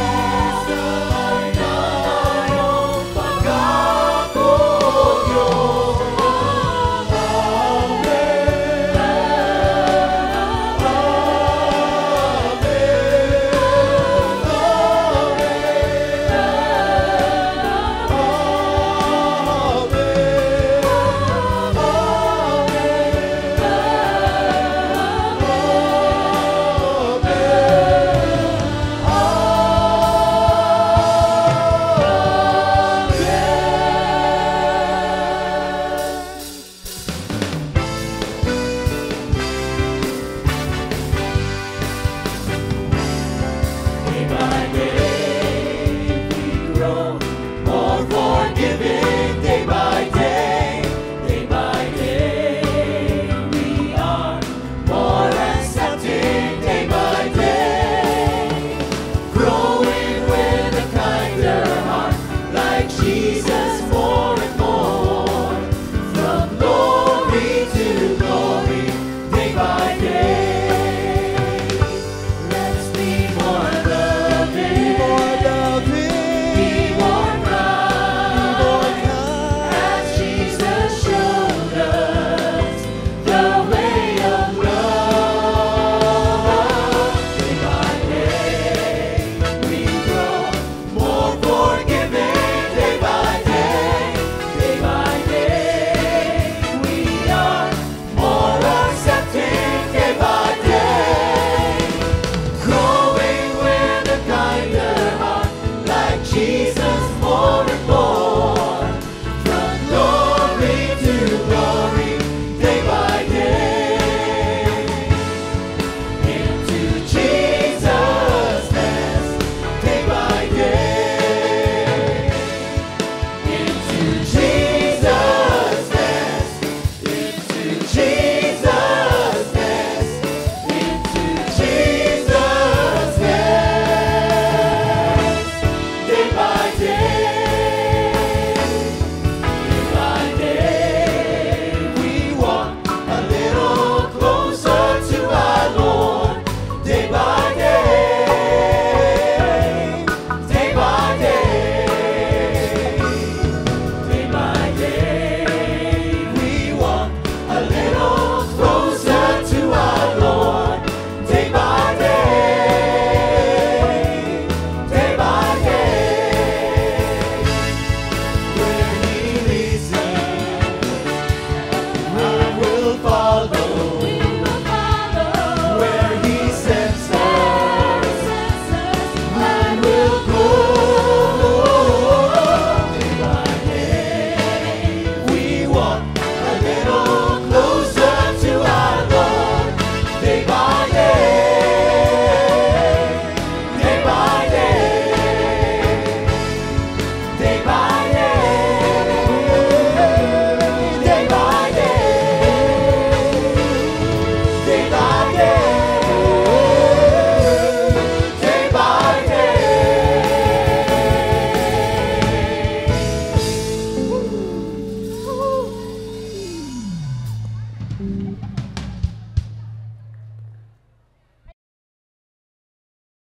iyong pag-ako niyo. Amen. Amen.